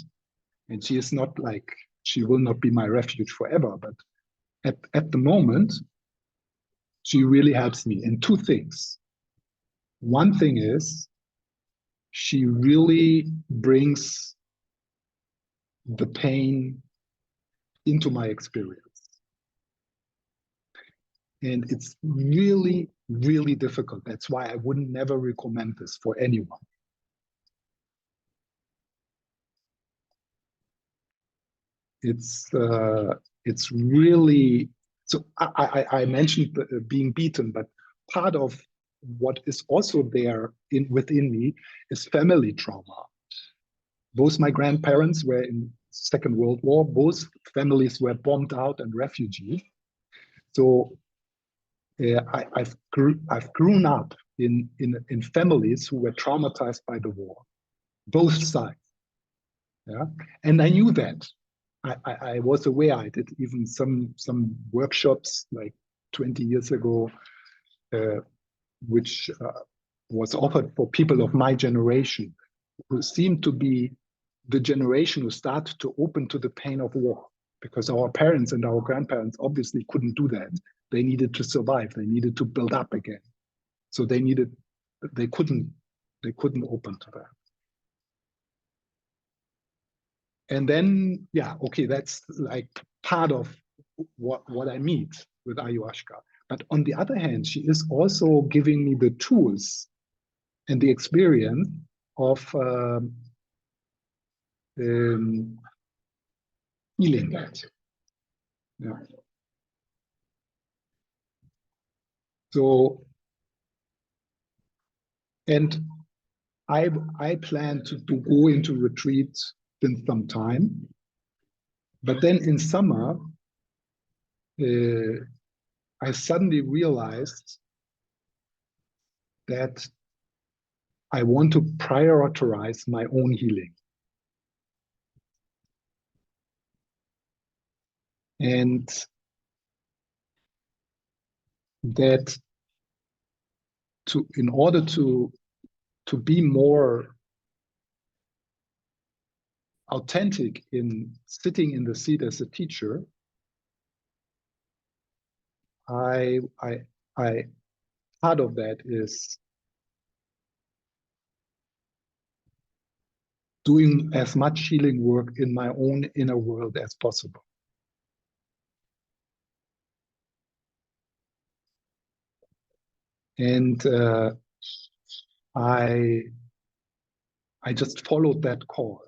and she is not like, she will not be my refuge forever, but at the moment, she really helps me in 2 things. One thing is, she really brings the pain into my experience. And it's really, really difficult. That's why I would never recommend this for anyone. It's really, so I mentioned being beaten, but part of what is also there within me is family trauma. Both my grandparents were in Second World War. Both families were bombed out and refugees. So I've grown up in families who were traumatized by the war, both sides. Yeah, and I knew that. I was aware. I did even some workshops like 20 years ago, which was offered for people of my generation, who seemed to be the generation who started to open to the pain of war, because our parents and our grandparents obviously couldn't do that. They needed to survive. They needed to build up again. So they couldn't open to that. And then, yeah, okay, that's like part of what I meet with ayahuasca. But on the other hand, she is also giving me the tools and the experience of healing that. Yeah. So, and I plan to go into retreats in some time, but then in summer, I suddenly realized that I want to prioritize my own healing. And that in order to be more authentic in sitting in the seat as a teacher, I part of that is doing as much healing work in my own inner world as possible. And I just followed that call,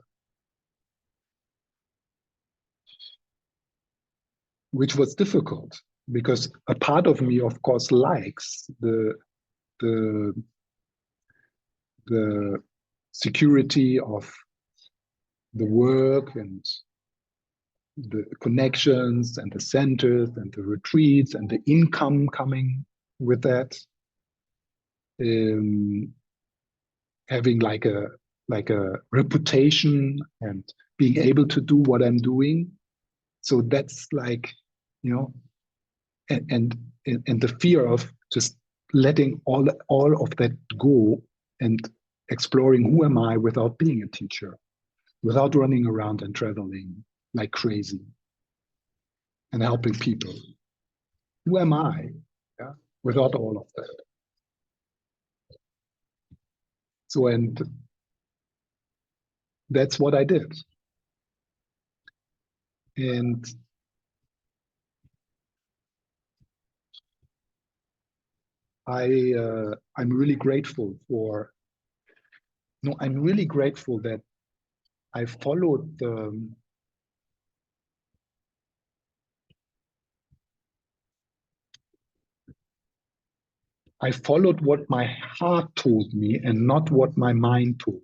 which was difficult because a part of me, of course, likes the security of the work and the connections and the centers and the retreats and the income coming with that. Having like a reputation and being able to do what I'm doing. So that's like, you know, and the fear of just letting all of that go and exploring who am I without being a teacher, without running around and traveling like crazy and helping people. Who am I? Yeah, without all of that. So, and that's what I did. And I'm really grateful for, no, I'm really grateful that I followed what my heart told me and not what my mind told me.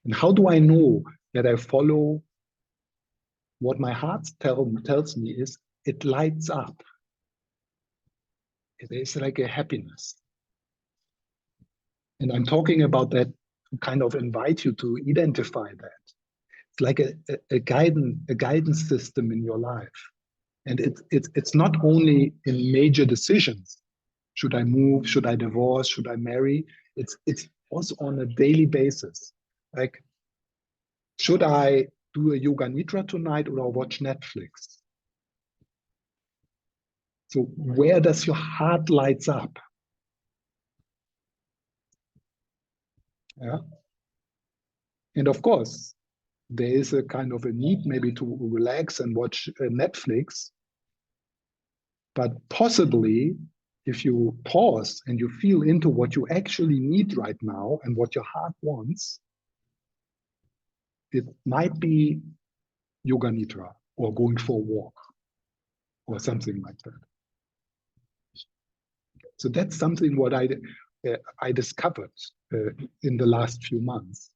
And how do I know that I follow what my heart tells me is it lights up. It is like a happiness. And I'm talking about that to kind of invite you to identify that. It's like a guidance system in your life. And it's not only in major decisions. Should I move? Should I divorce? Should I marry? It's also on a daily basis. Like, should I do a yoga nidra tonight or watch Netflix? So where does your heart lights up? Yeah. And of course, there is a kind of a need maybe to relax and watch Netflix. But possibly, if you pause and you feel into what you actually need right now and what your heart wants, it might be yoga nidra or going for a walk or something like that. So that's something what I discovered in the last few months.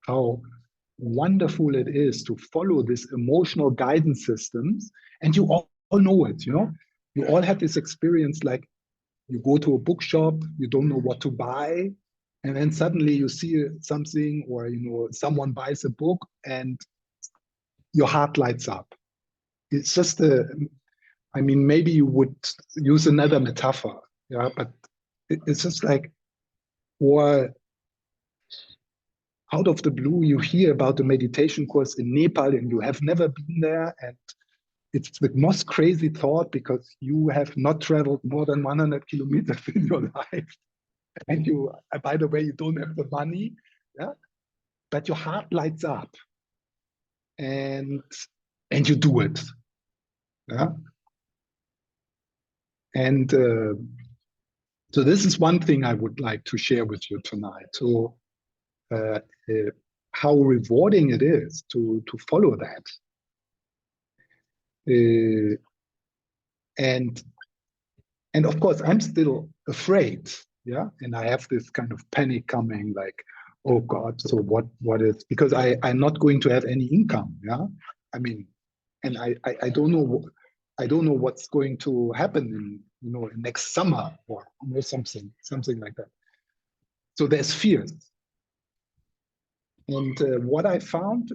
How wonderful it is to follow this emotional guidance systems, and you all know it. You know, you all have this experience. Like you go to a bookshop, you don't know what to buy, and then suddenly you see something, or you know, someone buys a book, and your heart lights up. It's just I mean, maybe you would use another metaphor, yeah, but it's just like, or out of the blue, you hear about the meditation course in Nepal and you have never been there. And it's the most crazy thought because you have not traveled more than 100 kilometers in your life. And you, by the way, you don't have the money, yeah, but your heart lights up and you do it. Yeah. And So this is one thing I would like to share with you tonight. So uh, how rewarding it is to follow that. And of course, I'm still afraid, yeah. And I have this kind of panic coming, like, oh God, so what is, because I'm not going to have any income, yeah. I mean, and I don't know, I don't know what's going to happen in, next summer, or something like that. So there's fears. And what I found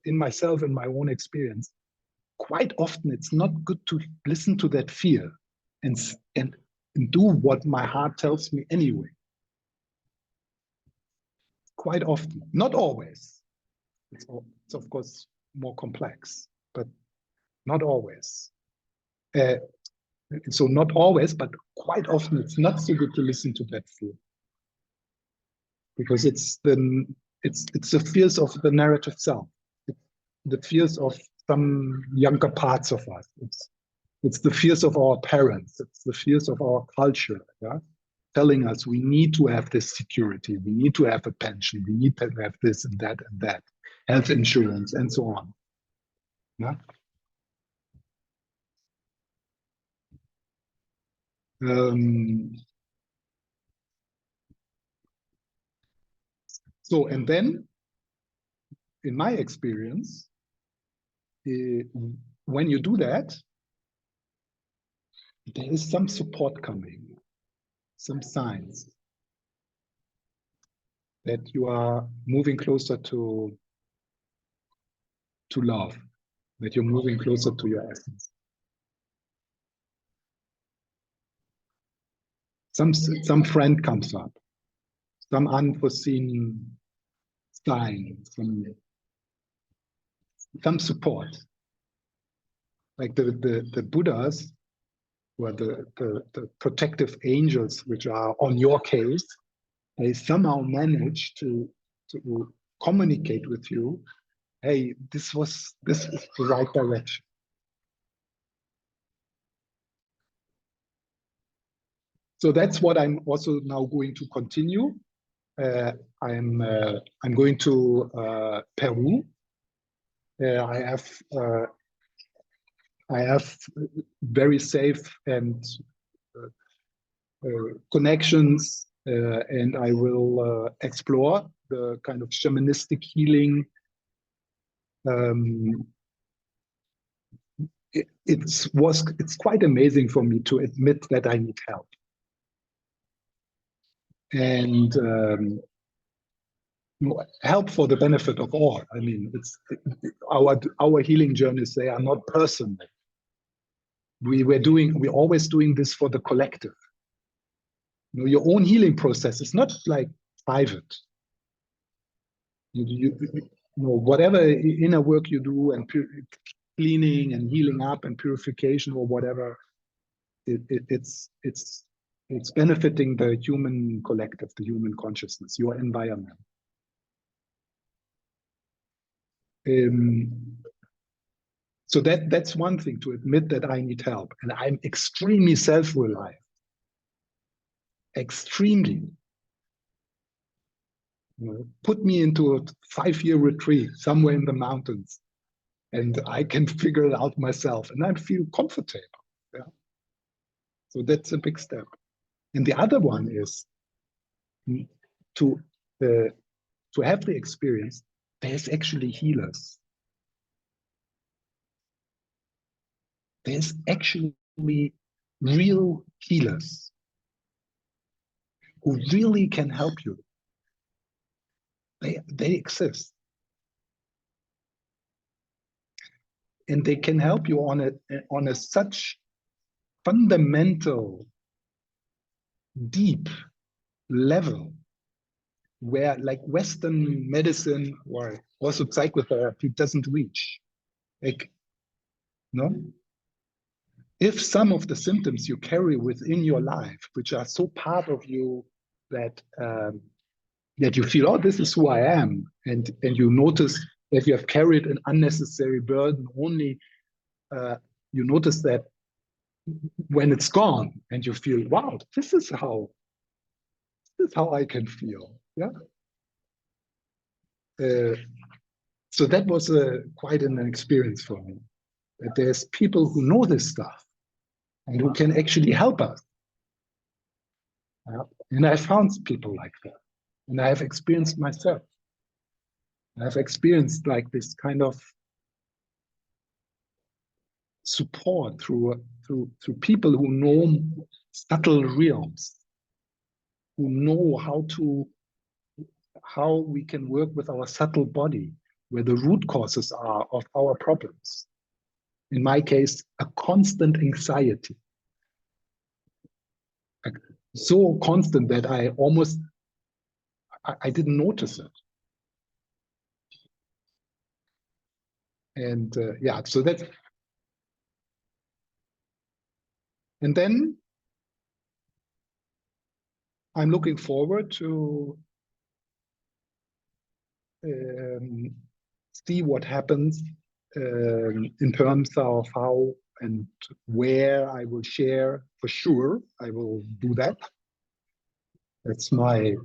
in myself, in my own experience, quite often it's not good to listen to that fear and do what my heart tells me anyway. Quite often, not always. It's of course more complex, but not always. So not always, but quite often it's not so good to listen to that fear, because it's the fears of the narrative self, the fears of some younger parts of us. It's the fears of our parents. It's the fears of our culture, yeah? Telling us we need to have this security, we need to have a pension, we need to have this and that, health insurance, and so on. Yeah? So, and then, in my experience, when you do that, there is some support coming, some signs that you are moving closer to love, that you're moving closer to your essence. Some friend comes up, some unforeseen sign, some support. Like the Buddhas, or the protective angels, which are on your case, they somehow manage to communicate with you, hey, this is the right direction. So that's what I'm also now going to continue. I'm going to Peru. I have very safe and connections, and I will explore the kind of shamanistic healing. It's quite amazing for me to admit that I need help. And help for the benefit of all. I mean, our healing journeys, they are not personal. We're always doing this for the collective. Your own healing process is not like private. You whatever inner work you do, and cleaning and healing up and purification or whatever, it's benefiting the human collective, the human consciousness, your environment. So that's one thing, to admit that I need help, and I'm extremely self-reliant, extremely. Put me into a 5-year retreat somewhere in the mountains, and I can figure it out myself, and I feel comfortable. Yeah. So that's a big step. And the other one is to have the experience. There's actually healers. There's actually real healers who really can help you. They exist. And they can help you on a such fundamental, deep level, where like Western medicine or also psychotherapy doesn't reach. Like, no? If some of the symptoms you carry within your life, which are so part of you that that you feel, oh, this is who I am, and you notice that you have carried an unnecessary burden, only you notice that when it's gone and you feel, wow, this is how I can feel. Yeah. So that was quite an experience for me. That there's people who know this stuff and who can actually help us. Yeah? And I found people like that. And I have experienced myself. I've experienced like this kind of support through people who know subtle realms, who know how we can work with our subtle body, where the root causes are of our problems. In my case, a constant anxiety, so constant that I didn't notice it. And yeah, so that's, and then I'm looking forward to see what happens in terms of how and where I will share. For sure, I will do that. That's my,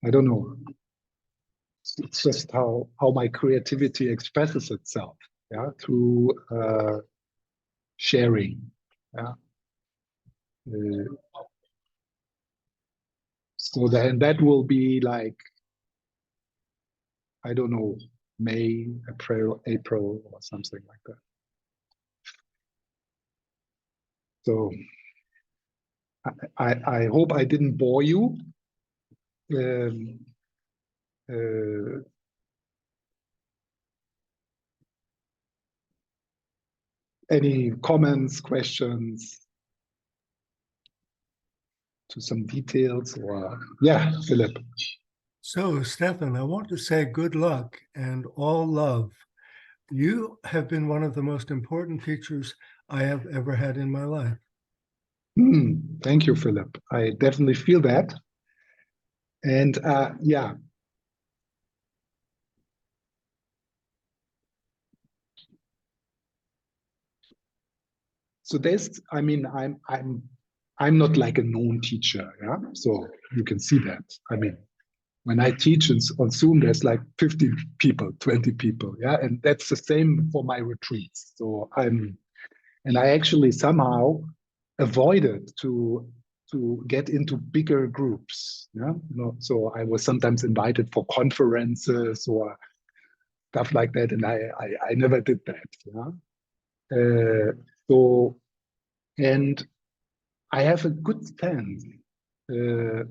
I don't know. It's just how my creativity expresses itself, yeah, through sharing. Yeah. So then that will be like, I don't know, May, April, or something like that. So I hope I didn't bore you. Uh, any comments, questions to some details, or yeah, Philip. So, Stephan, I want to say good luck and all love. You have been one of the most important teachers I have ever had in my life. Thank you, Philip. I definitely feel that. And yeah. So there's, I mean, I'm not like a known teacher, yeah. So you can see that. I mean, when I teach on Zoom, there's like 50 people, 20 people, yeah, and that's the same for my retreats. So and I actually somehow avoided to get into bigger groups, yeah. So I was sometimes invited for conferences or stuff like that, and I never did that, yeah. So and I have a good sense uh,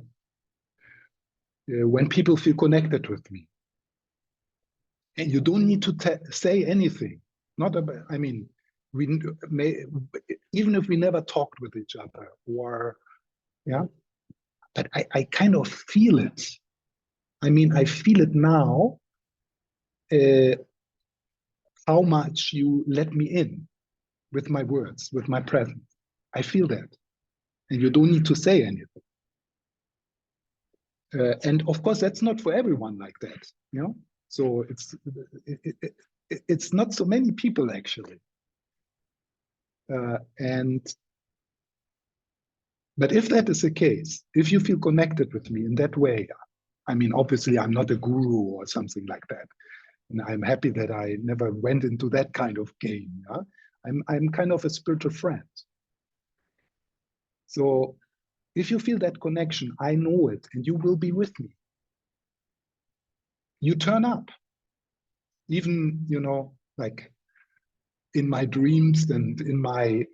when people feel connected with me. And you don't need to say anything. Not about, I mean, we may, even if we never talked with each other, or, yeah, but I kind of feel it. I mean, I feel it now, how much you let me in with my words, with my presence. I feel that. And you don't need to say anything. And of course, that's not for everyone like that, you know. So it's not so many people actually. But if that is the case, if you feel connected with me in that way, I mean, obviously, I'm not a guru or something like that, and I'm happy that I never went into that kind of game. Yeah? I'm kind of a spiritual friend. So if you feel that connection, I know it, and you will be with me. You turn up, even, you know, like in my dreams and in my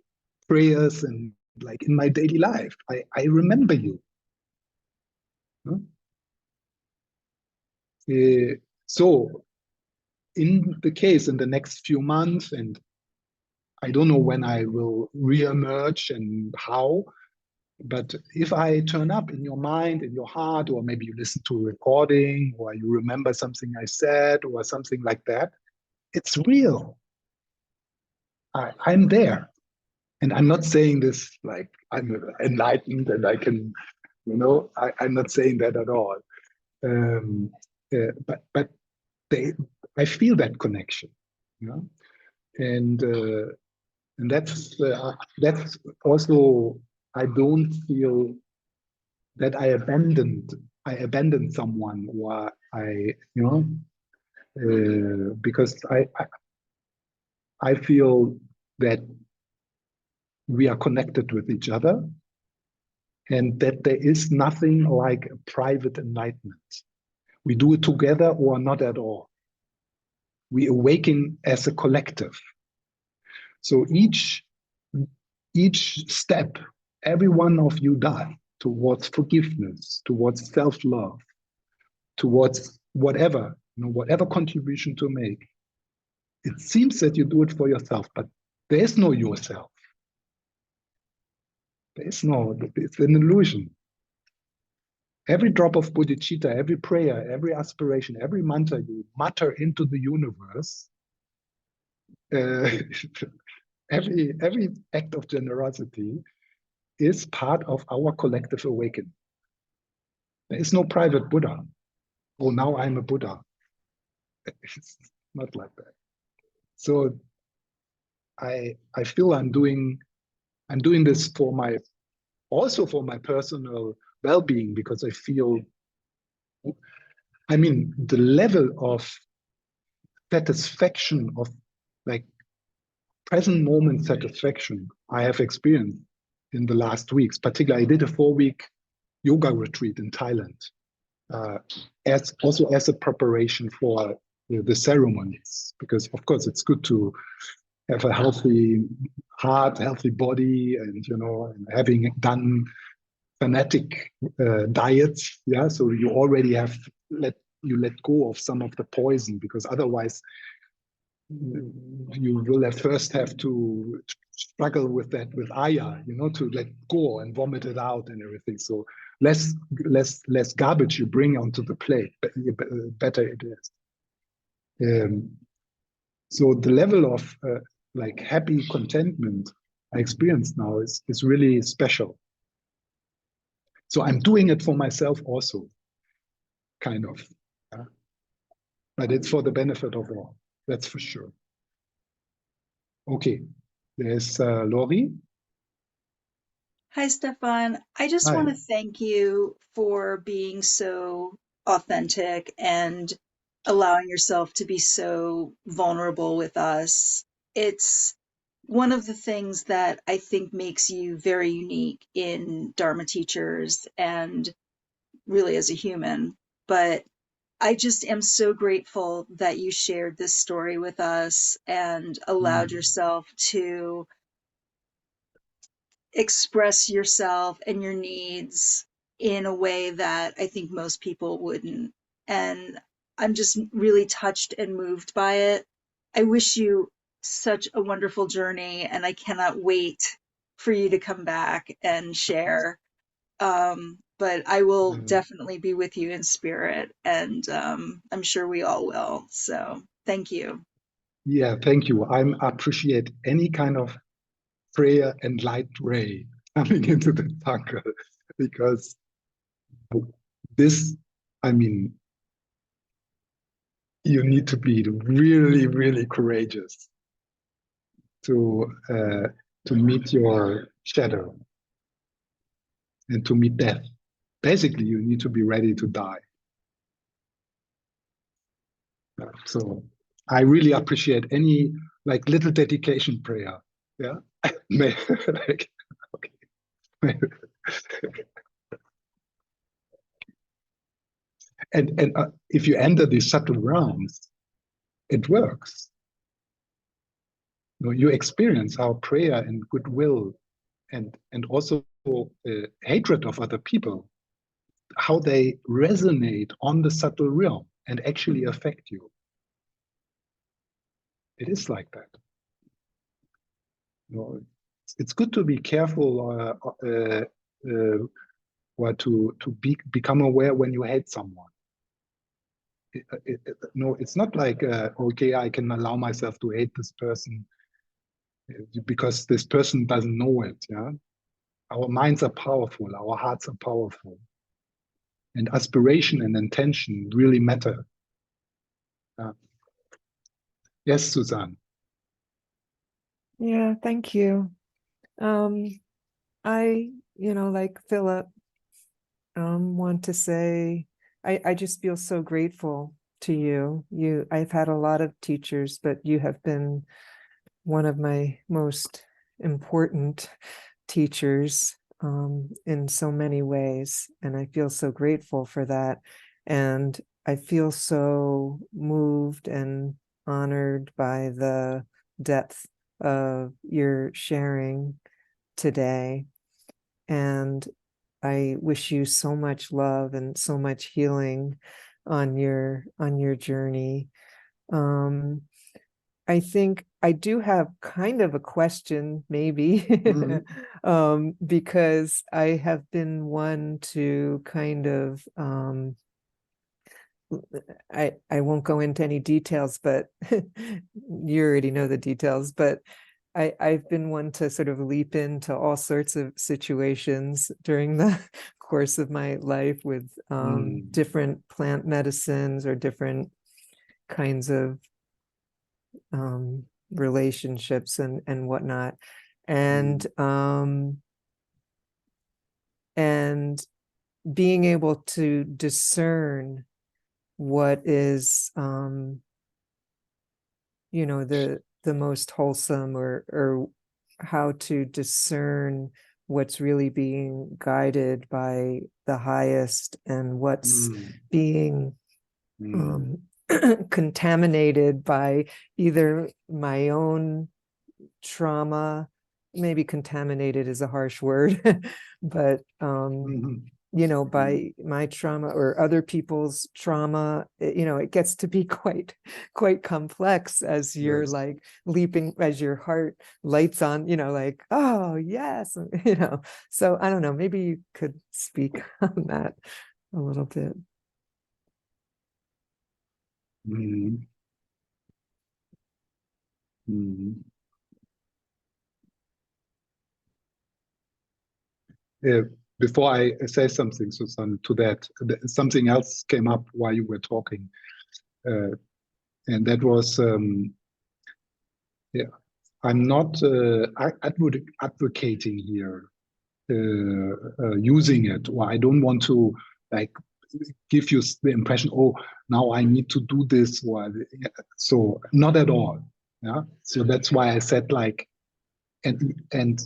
prayers and like in my daily life. I remember you. Huh? So in the case in the next few months, and I don't know when I will re-emerge and how, but if I turn up in your mind, in your heart, or maybe you listen to a recording, or you remember something I said, or something like that, it's real. I'm there. And I'm not saying this like I'm enlightened and I can, you know, I'm not saying that at all. But I feel that connection, you know, and And that's also, I don't feel that I abandoned someone, or because I feel that we are connected with each other, and that there is nothing like a private enlightenment. We do it together or not at all. We awaken as a collective. So each step every one of you does towards forgiveness, towards self-love, towards whatever, whatever contribution to make, it seems that you do it for yourself, but there is no yourself. It's an illusion. Every drop of bodhicitta, every prayer, every aspiration, every mantra you mutter into the universe, every act of generosity is part of our collective awakening. There is no private Buddha. Oh, now I'm a Buddha. It's not like that. So I feel I'm doing this also for my personal well-being, because I feel, the level of satisfaction, of like present moment satisfaction I have experienced in the last weeks. Particularly, I did a 4-week yoga retreat in Thailand, as a preparation for the ceremonies, because of course it's good to have a healthy heart, healthy body, and and having done fanatic diets, so you already have let go of some of the poison, because otherwise you will first have to struggle with that, with aya, to let go and vomit it out and everything. So less garbage you bring onto the plate, better it is. So the level of like happy contentment I experience now is really special. So I'm doing it for myself also, kind of. Yeah? But it's for the benefit of all, that's for sure. Okay, there's Lori. Hi, Stephan. I just Hi. want to thank you for being so authentic and allowing yourself to be so vulnerable with us. It's one of the things that I think makes you very unique in Dharma teachers and really as a human. But I just am so grateful that you shared this story with us and allowed yourself to express yourself and your needs in a way that I think most people wouldn't. And I'm just really touched and moved by it. I wish you such a wonderful journey, and I cannot wait for you to come back and share. But I will definitely be with you in spirit, and I'm sure we all will. So thank you. Yeah, thank you. I appreciate any kind of prayer and light ray coming into the Sangha, because this, you need to be really, really courageous to meet your shadow and to meet death. Basically, you need to be ready to die. So I really appreciate any like little dedication prayer. Yeah. Like, okay. And if you enter these subtle realms, it works. You experience how prayer and goodwill and also hatred of other people, how they resonate on the subtle realm and actually affect you. It is like that. It's good to be careful or to become aware when you hate someone. No, it's not like okay, I can allow myself to hate this person because this person doesn't know it. Yeah, our minds are powerful, our hearts are powerful, and aspiration and intention really matter. Yes, Suzanne. Yeah, thank you. I, like Philip, want to say I just feel so grateful to you. I've had a lot of teachers, but you have been one of my most important teachers in so many ways. And I feel so grateful for that. And I feel so moved and honored by the depth of your sharing today. And I wish you so much love and so much healing on your journey. I think I do have kind of a question, maybe, because I have been one to kind of, I won't go into any details, but you already know the details, but I've been one to sort of leap into all sorts of situations during the course of my life with different plant medicines or different kinds of relationships and whatnot. And being able to discern what is the most wholesome, or how to discern what's really being guided by the highest and what's being contaminated by either my own trauma. Maybe contaminated is a harsh word, but by my trauma or other people's trauma, it gets to be quite complex as you're like leaping, as your heart lights on, like, oh yes, so I don't know, maybe you could speak on that a little bit. Before I say something, Susan, to that, something else came up while you were talking, and that was, I'm not advocating here using it, or I don't want to like give you the impression, oh, now I need to do this, or so not at all. Yeah, so that's why I said like, and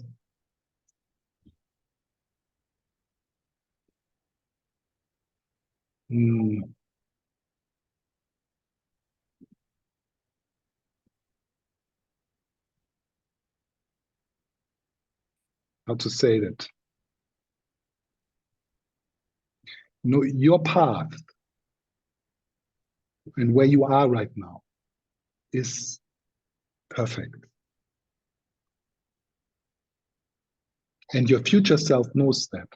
how to say that? No, your path and where you are right now is perfect. And your future self knows that.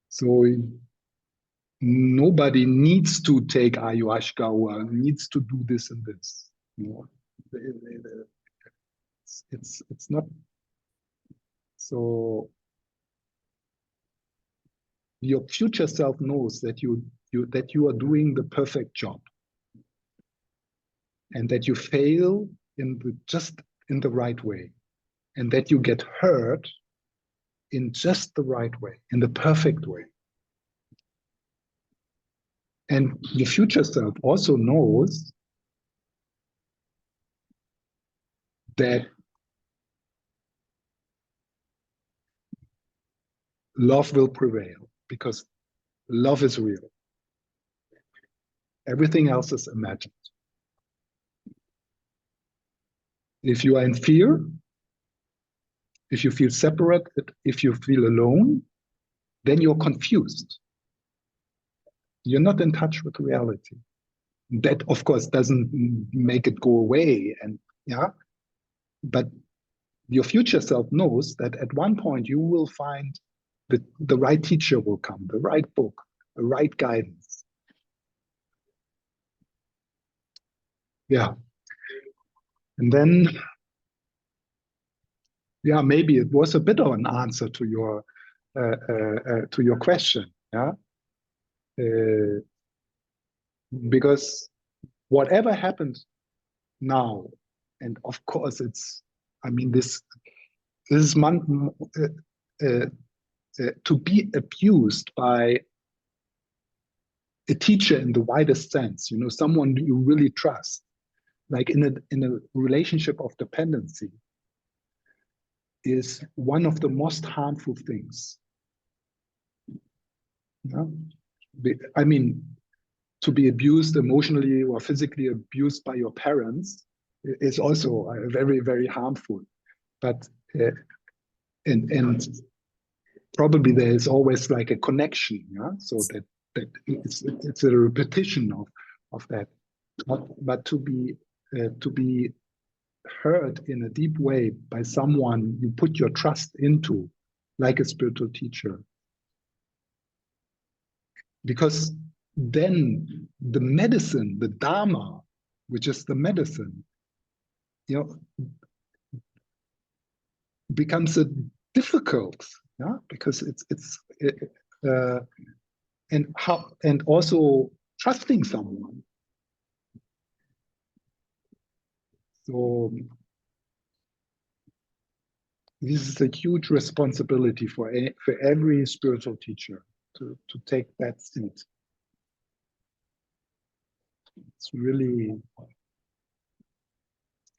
So nobody needs to take ayahuasca or needs to do this and this. It's not. So your future self knows that you are doing the perfect job, and that you fail just in the right way, and that you get hurt in just the right way, in the perfect way. And the future self also knows that love will prevail, because love is real. Everything else is imagined. If you are in fear, if you feel separated, if you feel alone, then you're confused. You're not in touch with reality. That, of course, doesn't make it go away. And but your future self knows that at one point you will find that the right teacher will come, the right book, the right guidance. Yeah. And then, maybe it was a bit of an answer to your question. Yeah. Because whatever happened now. And of course, I mean, this is to be abused by a teacher in the widest sense, you know, someone you really trust, like in a relationship of dependency, is one of the most harmful things. Yeah? I mean, to be abused emotionally or physically abused by your parents is also very, very harmful. But and probably there is always like a connection, yeah. So that it's a repetition of that. But to be heard in a deep way by someone you put your trust into, like a spiritual teacher, because then the medicine, the Dharma, which is the medicine, you know, becomes a difficult, yeah, because and also trusting someone. So this is a huge responsibility for every spiritual teacher to take that seat. It's really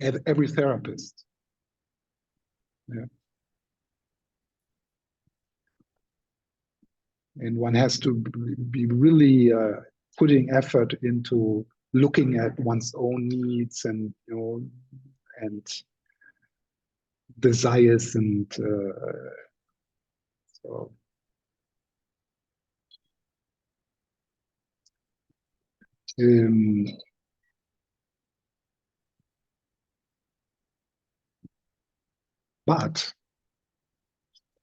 every therapist. Yeah. And one has to be really putting effort into looking at one's own needs and, you know, and desires, and so but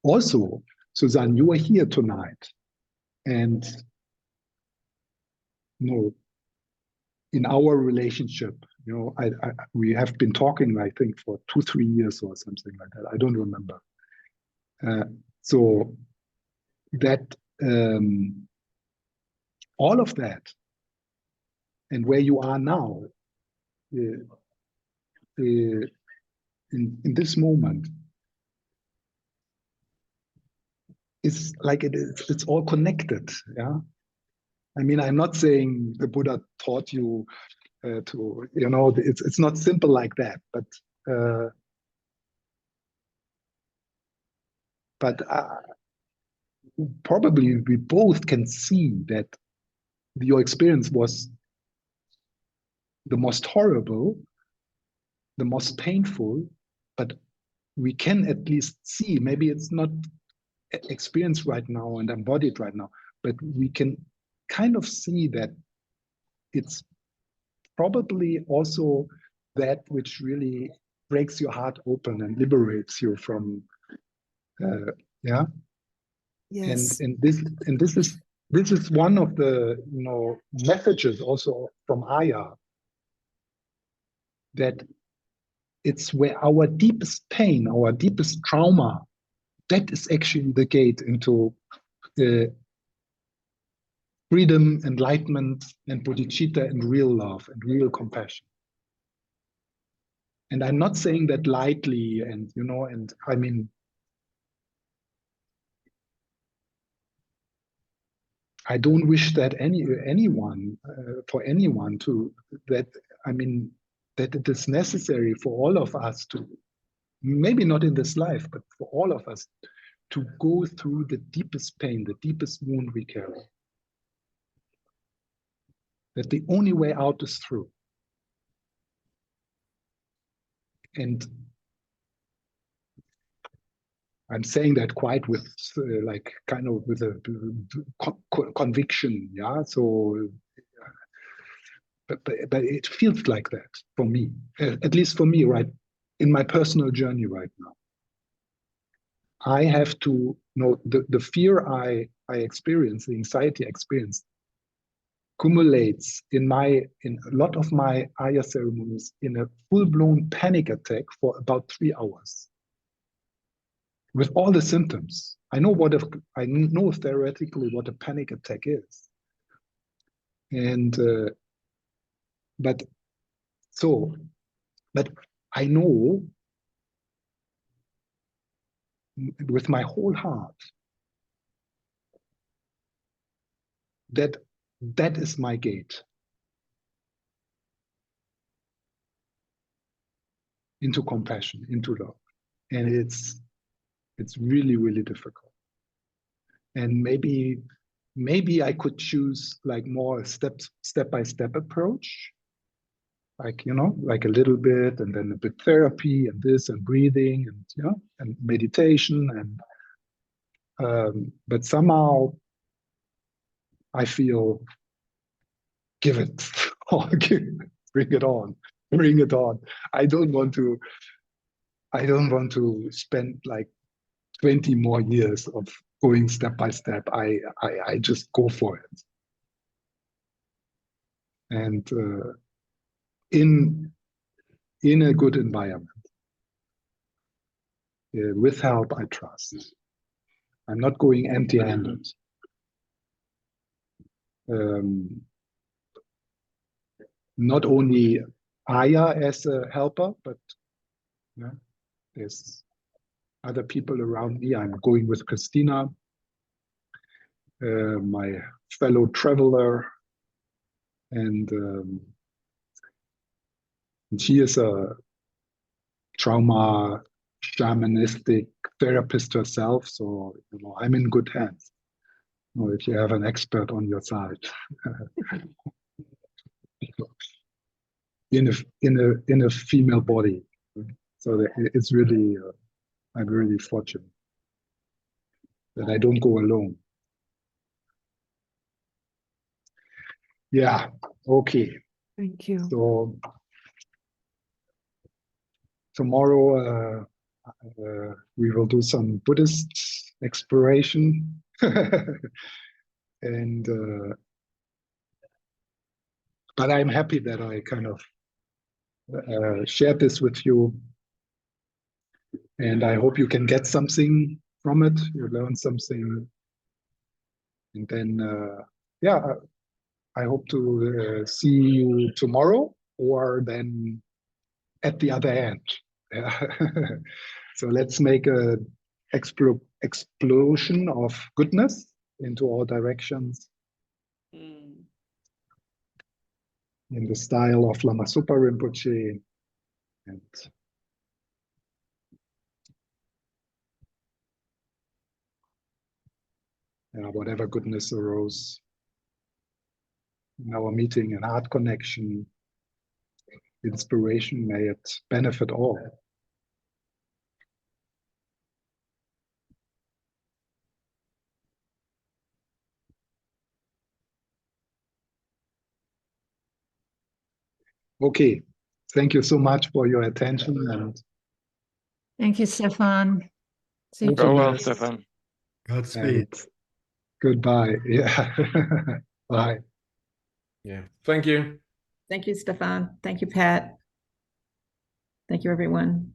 also, Suzanne, you are here tonight, and you know, in our relationship, you know, we have been talking, I think, for 2-3 years or something like that. I don't remember. So that all of that, and where you are now, in this moment, is like it's all connected. Yeah. I mean, I'm not saying the Buddha taught you to, you know, it's not simple like that, but probably we both can see that your experience was the most horrible, the most painful, but we can at least see, maybe it's not experienced right now and embodied right now, but we can kind of see that it's probably also that which really breaks your heart open and liberates you from yeah. Yes. And this is one of the, you know, messages also from Aya, that it's where our deepest pain, our deepest trauma, that is actually the gate into freedom, enlightenment, and bodhicitta, and real love and real compassion. And I'm not saying that lightly, and you know, and I mean, I don't wish that anyone for anyone to that. I mean, that it is necessary for all of us to, maybe not in this life, but for all of us to go through the deepest pain, the deepest wound we carry. That the only way out is through. And I'm saying that quite with like kind of with a conviction, yeah. So, but it feels like that for me, at least for me, right, in my personal journey right now. I have to, you know, the fear I experience, the anxiety I experience, accumulates in a lot of my Aya ceremonies in a full-blown panic attack for about 3 hours. With all the symptoms. I know theoretically what a panic attack is. And but so But I know with my whole heart that that is my gate into compassion, into love. And it's really, really difficult. And maybe I could choose like more a step-by-step approach, like, you know, like a little bit, and then a bit therapy and this and breathing and, you know, and meditation. And but somehow I feel, give it, bring it on, bring it on. I don't want to spend like 20 more years of going step by step. I just go for it. And in a good environment, with help, I trust. I'm not going empty-handed. Not only Aya as a helper, but yeah, there's other people around me. I'm going with Christina, my fellow traveler, and she is a trauma shamanistic therapist herself. So, you know, I'm in good hands. You know, if you have an expert on your side. in a female body. So it's really, I'm really fortunate that I don't go alone. Yeah, okay. Thank you. So tomorrow we will do some Buddhist exploration. And but I'm happy that I kind of shared this with you. And I hope you can get something from it. You learn something. And then, yeah, I hope to see you tomorrow or then at the other end. So let's make a explosion of goodness into all directions in the style of Lama Zopa Rinpoche. And whatever goodness arose in our meeting and heart connection, inspiration, may it benefit all. Okay, thank you so much for your attention, and Thank you, Stephan. See you Go well, tomorrow. Stephan. Godspeed. and goodbye. Yeah, bye. Yeah. Thank you. Thank you, Stephan. Thank you, Pat. Thank you, everyone.